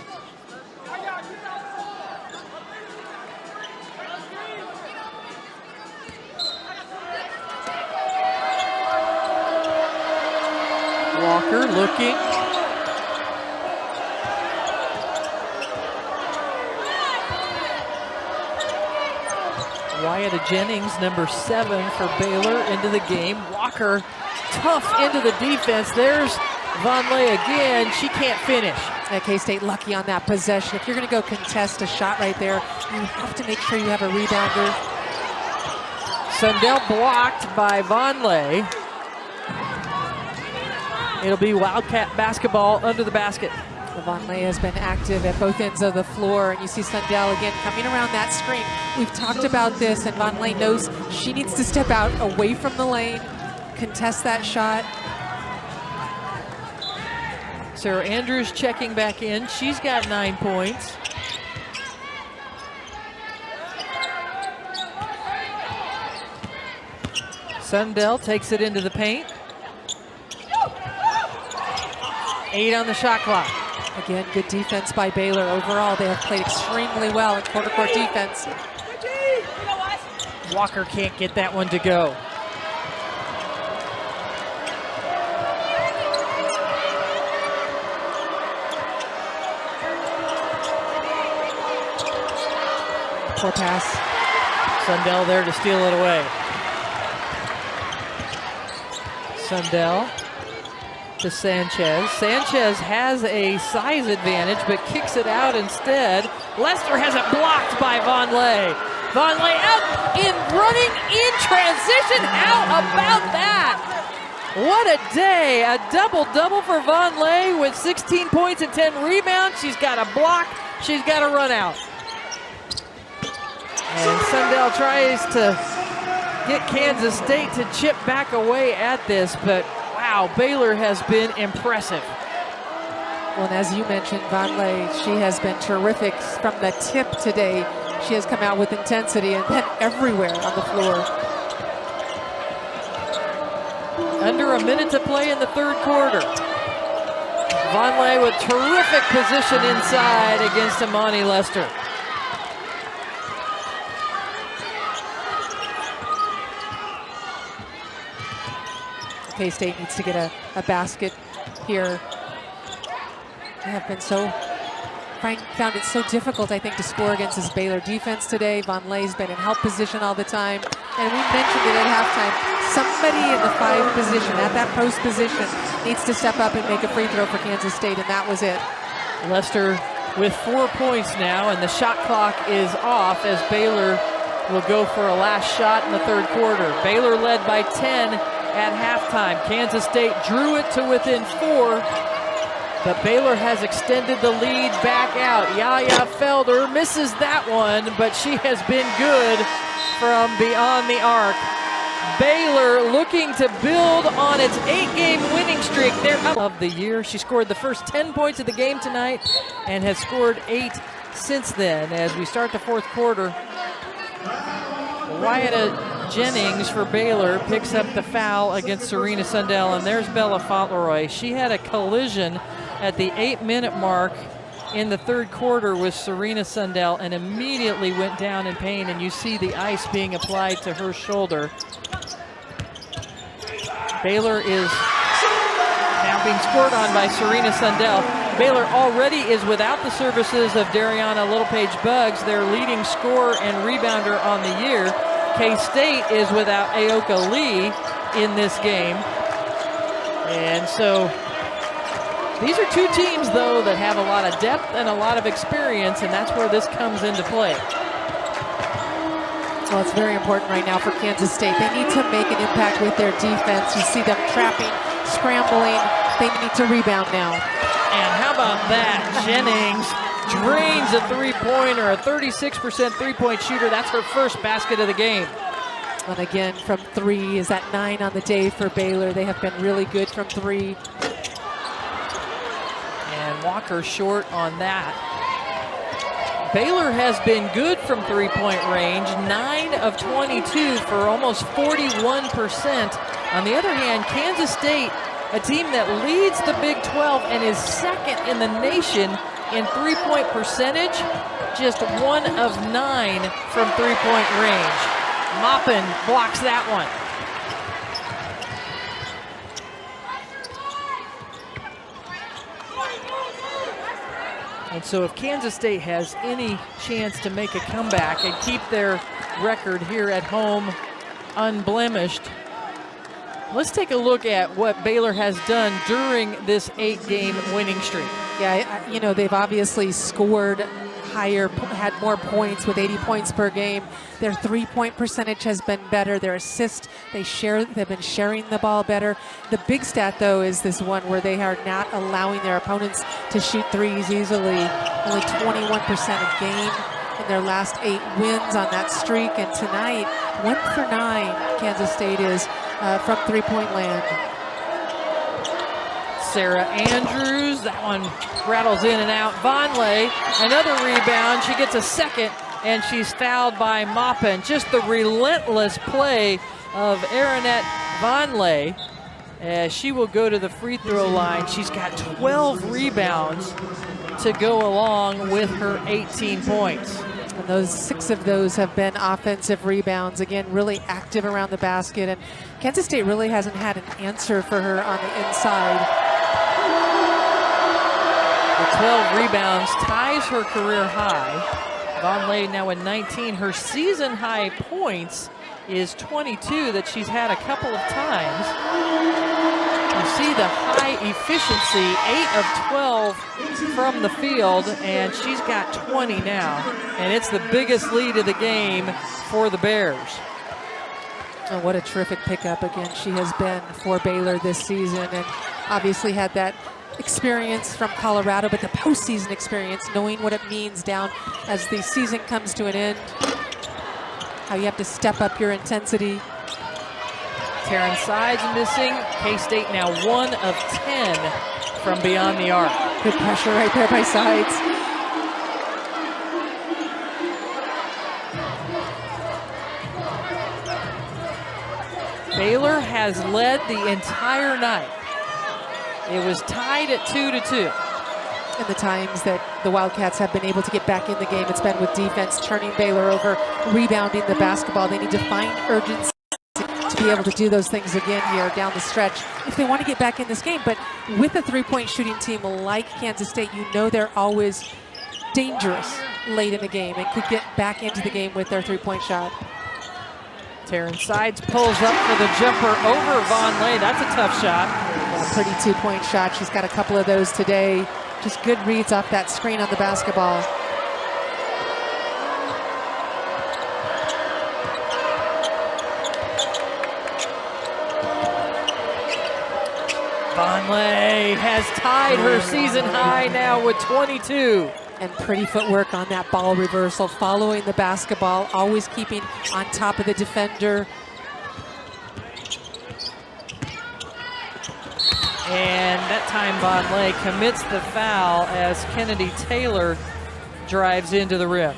Walker looking. Wyatt Jennings, number 7 for Baylor, into the game. Walker tough into the defense. There's Vonleh again. She can't finish. K-State lucky on that possession. If you're going to go contest a shot right there, you have to make sure you have a rebounder. Sundell blocked by Vonleh. It'll be Wildcat basketball under the basket. Vonleh has been active at both ends of the floor, and you see Sundell again coming around that screen. We've talked about this, and Vonleh knows she needs to step out away from the lane, contest that shot. Sarah Andrews checking back in. She's got 9 points. Sundell takes it into the paint. 8 on the shot clock. Again, good defense by Baylor. Overall, they have played extremely well in quarter court defense. Walker can't get that one to go. Poor pass. Sundell there to steal it away. Sundell to Sanchez. Sanchez has a size advantage, but kicks it out instead. Lester has it blocked by Vonleh. Vonleh out in running in transition. How about that? What a day. A double-double for Vonleh with 16 points and 10 rebounds. She's got a block. She's got a run out. And Sundell tries to get Kansas State to chip back away at this, but wow, Baylor has been impressive. Well, and as you mentioned, Vonleh, she has been terrific from the tip today. She has come out with intensity and been everywhere on the floor. Under a minute to play in the third quarter. Vonleh with terrific position inside against Imani Lester. K-State needs to get a basket here. They have been found it so difficult, I think, to score against this Baylor defense today. Vonleh's been in help position all the time. And we mentioned it at halftime. Somebody in the 5 position, at that post position, needs to step up and make a free throw for Kansas State, and that was it. Lester with 4 points now, and the shot clock is off as Baylor will go for a last shot in the third quarter. Baylor led by 10 at halftime. Kansas State drew it to within 4, but Baylor has extended the lead back out. Yaya Felder misses that one, but she has been good from beyond the arc. Baylor looking to build on its 8-game winning streak. They're up of the year. She scored the first 10 points of the game tonight and has scored 8 since then. As we start the fourth quarter, Wyatta Jennings for Baylor picks up the foul against Serena Sundell, and there's Bella Fauntleroy. She had a collision at the 8-minute mark in the third quarter with Serena Sundell and immediately went down in pain, and you see the ice being applied to her shoulder. Baylor is now being scored on by Serena Sundell. Baylor already is without the services of Dariana Littlepage-Buggs, their leading scorer and rebounder on the year. K-State is without Aoka Lee in this game. And so these are two teams, though, that have a lot of depth and a lot of experience, and that's where this comes into play. Well, it's very important right now for Kansas State. They need to make an impact with their defense. You see them trapping, scrambling. They need to rebound now. And how about that? Jennings drains a three-pointer, a 36% three-point shooter. That's her first basket of the game. And again, from 3 is at 9 on the day for Baylor. They have been really good from 3. And Walker short on that. Baylor has been good from three-point range, 9 of 22 for almost 41%. On the other hand, Kansas State, a team that leads the Big 12 and is second in the nation in three-point percentage, just 1 of 9 from three-point range. Maupin blocks that one. And so if Kansas State has any chance to make a comeback and keep their record here at home unblemished, let's take a look at what Baylor has done during this 8-game winning streak. Yeah, you know, they've obviously scored higher, had more points with 80 points per game. Their three-point percentage has been better. Their assists, they've been sharing the ball better. The big stat, though, is this one where they are not allowing their opponents to shoot threes easily. Only 21% a game in their last 8 wins on that streak. And tonight, 1 for 9, Kansas State is from three-point land. Sarah Andrews, that one rattles in and out. Vonleh, another rebound. She gets a second, and she's fouled by Maupin. Just the relentless play of Aaronette Vonleh as she will go to the free throw line. She's got 12 rebounds to go along with her 18 points. And those 6 of those have been offensive rebounds. Again, really active around the basket. And Kansas State really hasn't had an answer for her on the inside. The 12 rebounds ties her career high. Vonleh now at 19. Her season high points is 22 that she's had a couple of times. You see the high efficiency, 8 of 12 from the field, and she's got 20 now. And it's the biggest lead of the game for the Bears. Oh, what a terrific pickup again she has been for Baylor this season, and obviously had that experience from Colorado, but the postseason experience, knowing what it means down as the season comes to an end, how you have to step up your intensity. Taryn Sides missing. K-State now 1 of 10 from beyond the arc. Good pressure right there by Sides. Baylor has led the entire night. It was tied at 2-2. And the times that the Wildcats have been able to get back in the game, it's been with defense turning Baylor over, rebounding the basketball. They need to find urgency to be able to do those things again here down the stretch if they want to get back in this game. But with a three-point shooting team like Kansas State, you know they're always dangerous late in the game and could get back into the game with their three-point shot. Taryn Sides pulls up for the jumper over Vonleh. That's a tough shot. A pretty two-point shot. She's got a couple of those today. Just good reads off that screen on the basketball. Vonleh has tied her season high now with 22. And pretty footwork on that ball reversal, following the basketball, always keeping on top of the defender. And that time Vonleh commits the foul as Kennedy Taylor drives into the rim.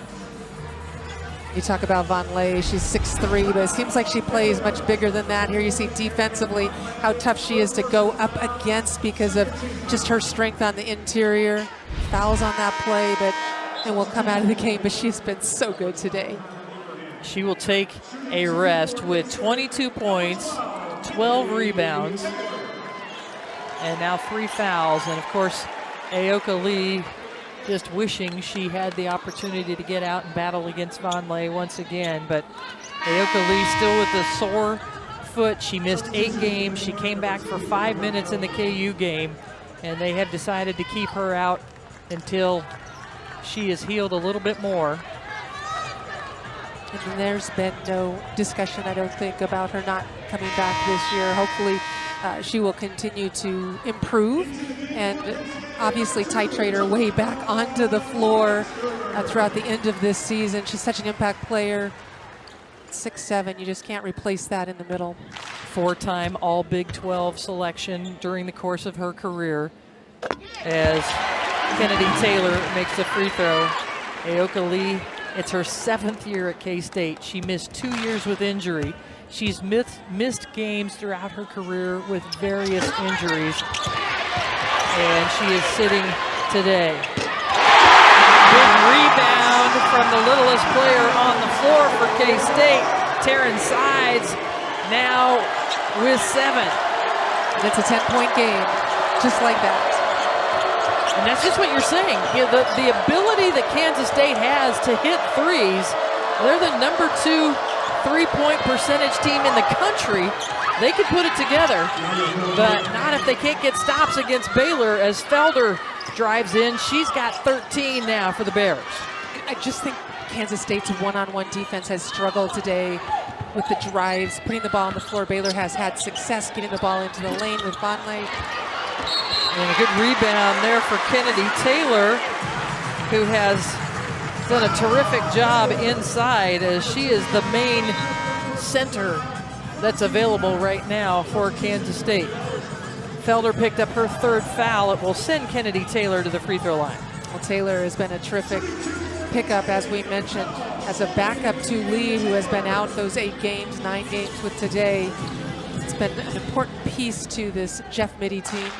You talk about Vonleh, she's 6'3", but it seems like she plays much bigger than that. Here you see defensively how tough she is to go up against because of just her strength on the interior. Fouls on that play, and will come out of the game, but she's been so good today. She will take a rest with 22 points, 12 rebounds, and now 3 fouls. And of course, Aoka Lee just wishing she had the opportunity to get out and battle against Vonleh once again. But Aoka Lee still with a sore foot. She missed 8 games. She came back for 5 minutes in the KU game, and they have decided to keep her out until she is healed a little bit more. And there's been no discussion, I don't think, about her not coming back this year. Hopefully she will continue to improve and obviously titrate her way back onto the floor throughout the end of this season. She's such an impact player. 6'7", you just can't replace that in the middle. 4-time All Big 12 selection during the course of her career, as Kennedy Taylor makes the free throw. Aoka Lee, it's her 7th year at K-State. She missed 2 years with injury. She's missed games throughout her career with various injuries, and she is sitting today. Big rebound from the littlest player on the floor for K-State. Taryn Sides now with 7. That's a 10-point game, just like that. And that's just what you're saying. The ability that Kansas State has to hit threes, they're the number 2 3-point percentage team in the country. They could put it together, but not if they can't get stops against Baylor as Felder drives in. She's got 13 now for the Bears. I just think Kansas State's one-on-one defense has struggled today with the drives, putting the ball on the floor. Baylor has had success getting the ball into the lane with Vonleh. And a good rebound there for Kennedy Taylor, who has done a terrific job inside, as she is the main center that's available right now for Kansas State. Felder picked up her 3rd foul. It will send Kennedy Taylor to the free throw line. Well, Taylor has been a terrific pickup, as we mentioned, as a backup to Lee, who has been out those 8 games, 9 games with today. It's been an important piece to this Jeff Mittie team.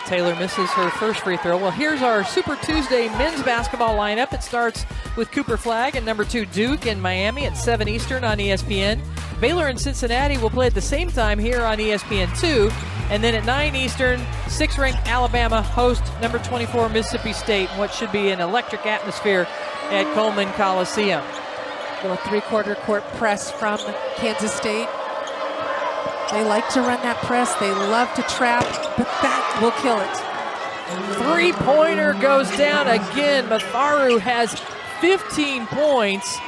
Taylor misses her first free throw. Well, here's our Super Tuesday men's basketball lineup. It starts with Cooper Flagg and number 2 Duke in Miami at 7 Eastern on ESPN. Baylor and Cincinnati will play at the same time here on ESPN2. And then at 9 Eastern, 6th-ranked Alabama host number 24 Mississippi State in what should be an electric atmosphere at Coleman Coliseum. Little 3/4 court press from Kansas State. They like to run that press. They love to trap, but that will kill it. 3-pointer goes down again. Matharu has 15 points.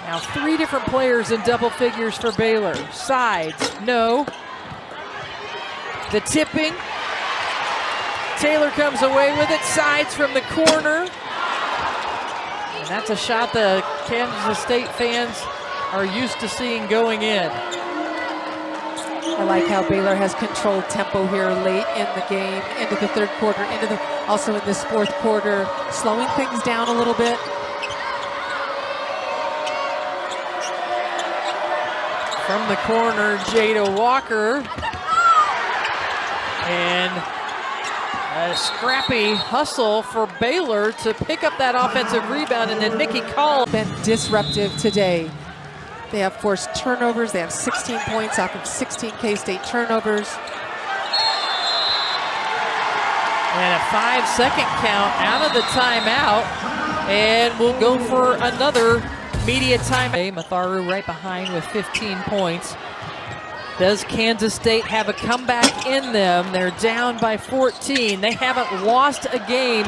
Now 3 different players in double figures for Baylor. Sides, no. The tipping. Taylor comes away with it. Sides from the corner. And that's a shot the Kansas State fans are used to seeing going in. I like how Baylor has controlled tempo here late in the game, into the 3rd quarter, also in this 4th quarter, slowing things down a little bit. From the corner, Jada Walker. And a scrappy hustle for Baylor to pick up that offensive rebound, and then Nikki Call. Been disruptive today. They have forced turnovers. They have 16 points off of 16 K-State turnovers. And a 5-second count out of the timeout. And we'll go for another media timeout. Matharu right behind with 15 points. Does Kansas State have a comeback in them? They're down by 14. They haven't lost a game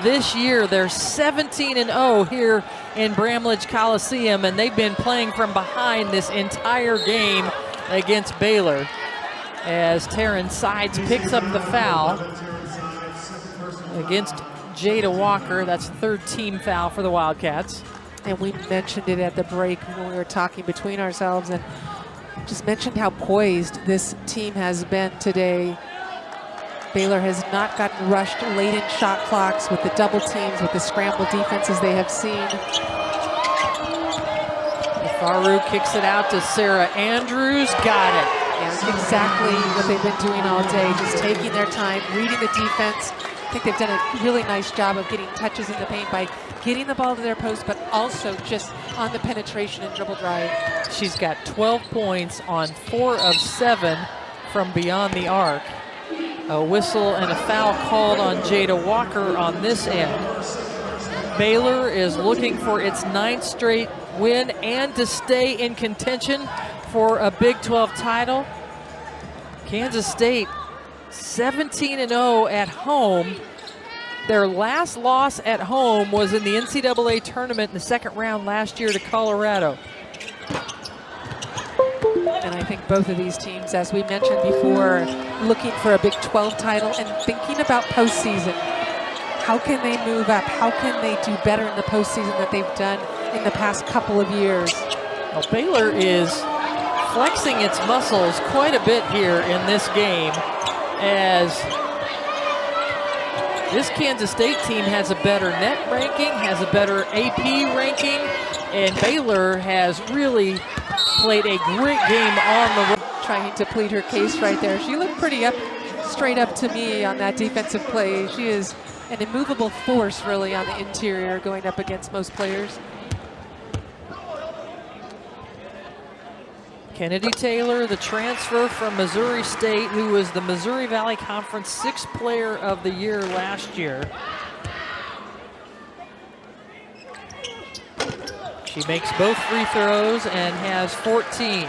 this year. They're 17-0 here in Bramlage Coliseum, and they've been playing from behind this entire game against Baylor. As Taryn Sides picks up the foul against Jada Walker. That's the third team foul for the Wildcats. And we mentioned it at the break when we were talking between ourselves, and just mentioned how poised this team has been today. Baylor has not gotten rushed late in shot clocks with the double teams, with the scramble defenses they have seen. Faru kicks it out to Sarah Andrews. Got it. Yeah, exactly what they've been doing all day, just taking their time, reading the defense. I think they've done a really nice job of getting touches in the paint by getting the ball to their post, but also just on the penetration and dribble drive. She's got 12 points on 4 of 7 from beyond the arc. A whistle and a foul called on Jada Walker on this end. Baylor is looking for its 9th straight win and to stay in contention for a Big 12 title. Kansas State 17-0 at home. Their last loss at home was in the NCAA tournament in the second round last year to Colorado. And I think both of these teams, as we mentioned before, looking for a Big 12 title and thinking about postseason. How can they move up? How can they do better in the postseason that they've done in the past couple of years? Well, Baylor is flexing its muscles quite a bit here in this game, as this Kansas State team has a better net ranking, has a better AP ranking, and Baylor has really played a great game on the road. Trying to plead her case right there. She looked pretty straight up to me on that defensive play. She is an immovable force really on the interior going up against most players. Kennedy Taylor, the transfer from Missouri State, who was the Missouri Valley Conference 6th Player of the Year last year. She makes both free throws and has 14.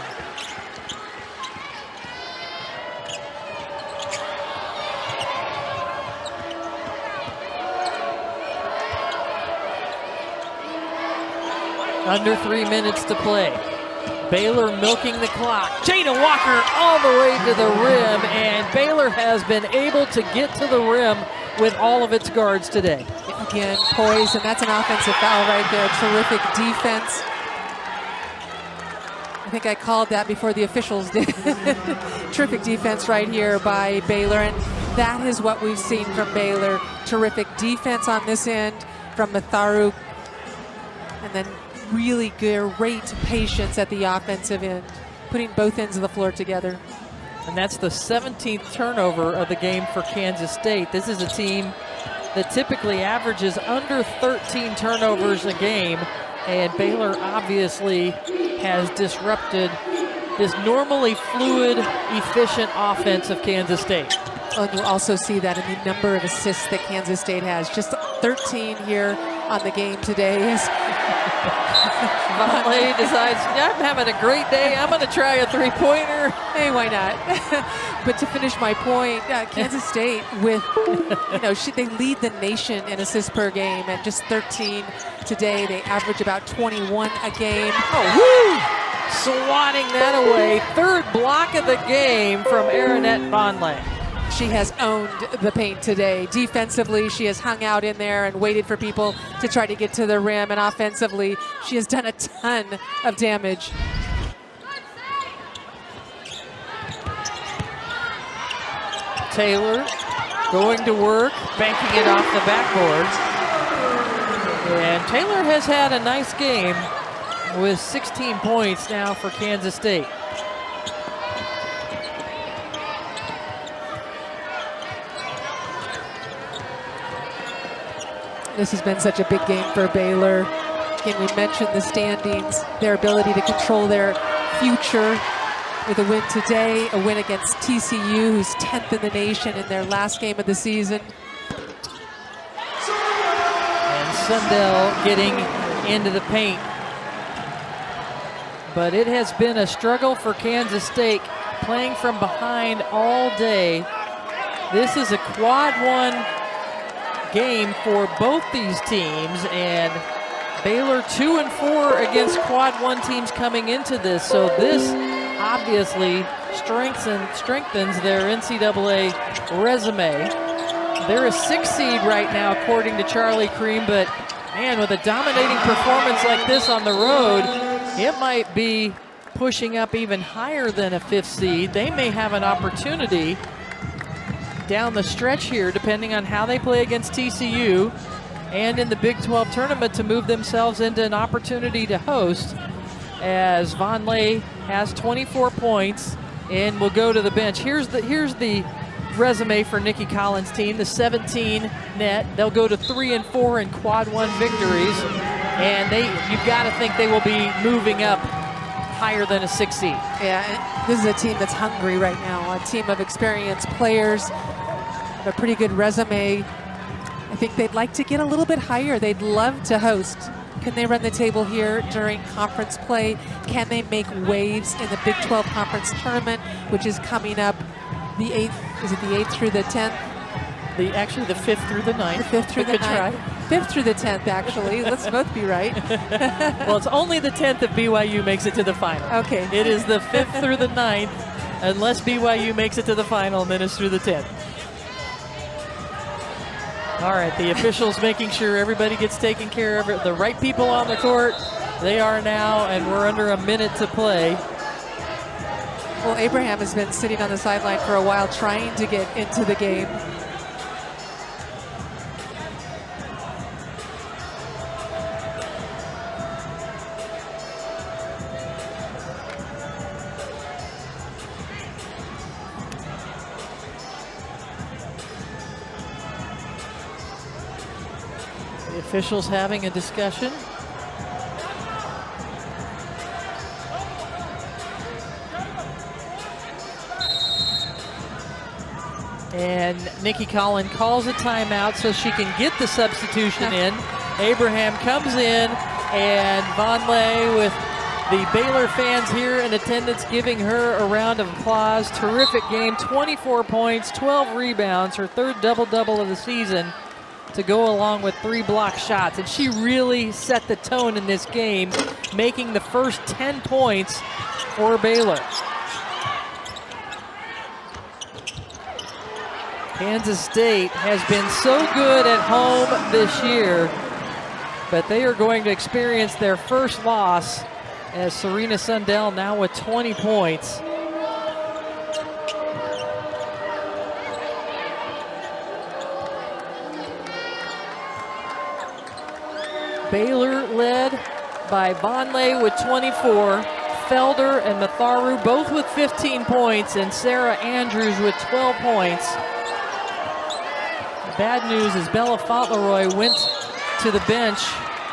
Under 3 minutes to play. Baylor milking the clock. Jada Walker all the way to the rim, and Baylor has been able to get to the rim with all of its guards today. Again, poised, and that's an offensive foul right there. Terrific defense. I think I called that before the officials did. Terrific defense right here by Baylor, and that is what we've seen from Baylor. Terrific defense on this end from Matharu, and then really great patience at the offensive end, putting both ends of the floor together. And that's the 17th turnover of the game for Kansas State. This is a team that typically averages under 13 turnovers a game, and Baylor obviously has disrupted this normally fluid, efficient offense of Kansas State. And you also see that in the number of assists that Kansas State has. Just 13 here on the game today. Vonleh decides, yeah, I'm having a great day. I'm going to try a three-pointer. Hey, why not? But to finish my point, Kansas State with, they lead the nation in assists per game, and just 13 today. They average about 21 a game. Oh, woo! Swatting that away. Third block of the game from Aaronette Vonleh. She has owned the paint today. Defensively, she has hung out in there and waited for people to try to get to the rim. And offensively, she has done a ton of damage. Taylor going to work, banking it off the backboard. And Taylor has had a nice game with 16 points now for Kansas State. This has been such a big game for Baylor. Again, we mentioned the standings, their ability to control their future with a win today, a win against TCU, who's 10th in the nation in their last game of the season. Sundell getting into the paint. But it has been a struggle for Kansas State, playing from behind all day. This is a quad one game for both these teams, and Baylor 2-4 against quad one teams coming into this. So this obviously strengthens their NCAA resume. They're a 6 seed right now, according to Charlie Cream, but man, with a dominating performance like this on the road, it might be pushing up even higher than a 5th seed. They may have an opportunity down the stretch here, depending on how they play against TCU and in the Big 12 tournament, to move themselves into an opportunity to host, as Vonleh has 24 points and will go to the bench. Here's the resume for Nikki Collins' team, the 17 net. They'll go to 3-4 in quad one victories, and you've got to think they will be moving up higher than a 6 seed. Yeah, and this is a team that's hungry right now, a team of experienced players, a pretty good resume. I think they'd like to get a little bit higher. They'd love to host. Can they run the table here during conference play? Can they make waves in the Big 12 Conference Tournament, which is coming up the 8th? Is it the 8th through the 10th? Actually, the 5th through the 9th. The 5th through the 9th. 5th through the 10th, actually. Let's both be right. Well, it's only the 10th if BYU makes it to the final. Okay. It is the 5th through the 9th, unless BYU makes it to the final, and then it's through the 10th. All right, the officials making sure everybody gets taken care of. The right people on the court, they are now, and we're under a minute to play. Well, Abraham has been sitting on the sideline for a while trying to get into the game. The officials having a discussion. And Nikki Collins calls a timeout so she can get the substitution in. Abraham comes in, and Vonleh, with the Baylor fans here in attendance, giving her a round of applause. Terrific game, 24 points, 12 rebounds, her 3rd double-double of the season, to go along with 3 block shots. And she really set the tone in this game, making the first 10 points for Baylor. Kansas State has been so good at home this year, but they are going to experience their first loss, as Serena Sundell now with 20 points. Baylor led by Vonleh with 24, Felder and Matharu both with 15 points, and Sarah Andrews with 12 points. Bad news is Bella Fauntleroy went to the bench,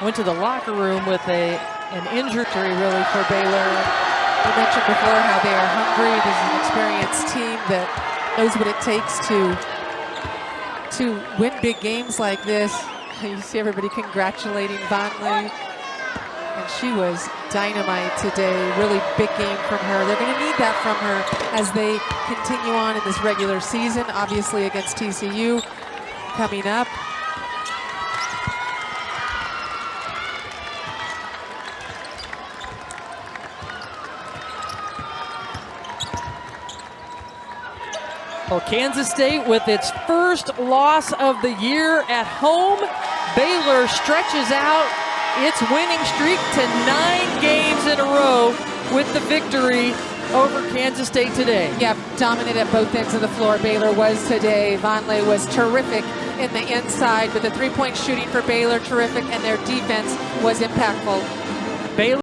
went to the locker room with an injury really for Baylor. We mentioned before how they are hungry. This is an experienced team that knows what it takes to win big games like this. You see everybody congratulating Vonleh, and she was dynamite today. Really big game from her. They're going to need that from her as they continue on in this regular season, obviously against TCU coming up. Well, Kansas State with its first loss of the year at home. Baylor stretches out its winning streak to 9 games in a row with the victory over Kansas State today. Yeah, dominant at both ends of the floor. Baylor was today. Vonleh was terrific in the inside, but the 3-point shooting for Baylor terrific, and their defense was impactful. Baylor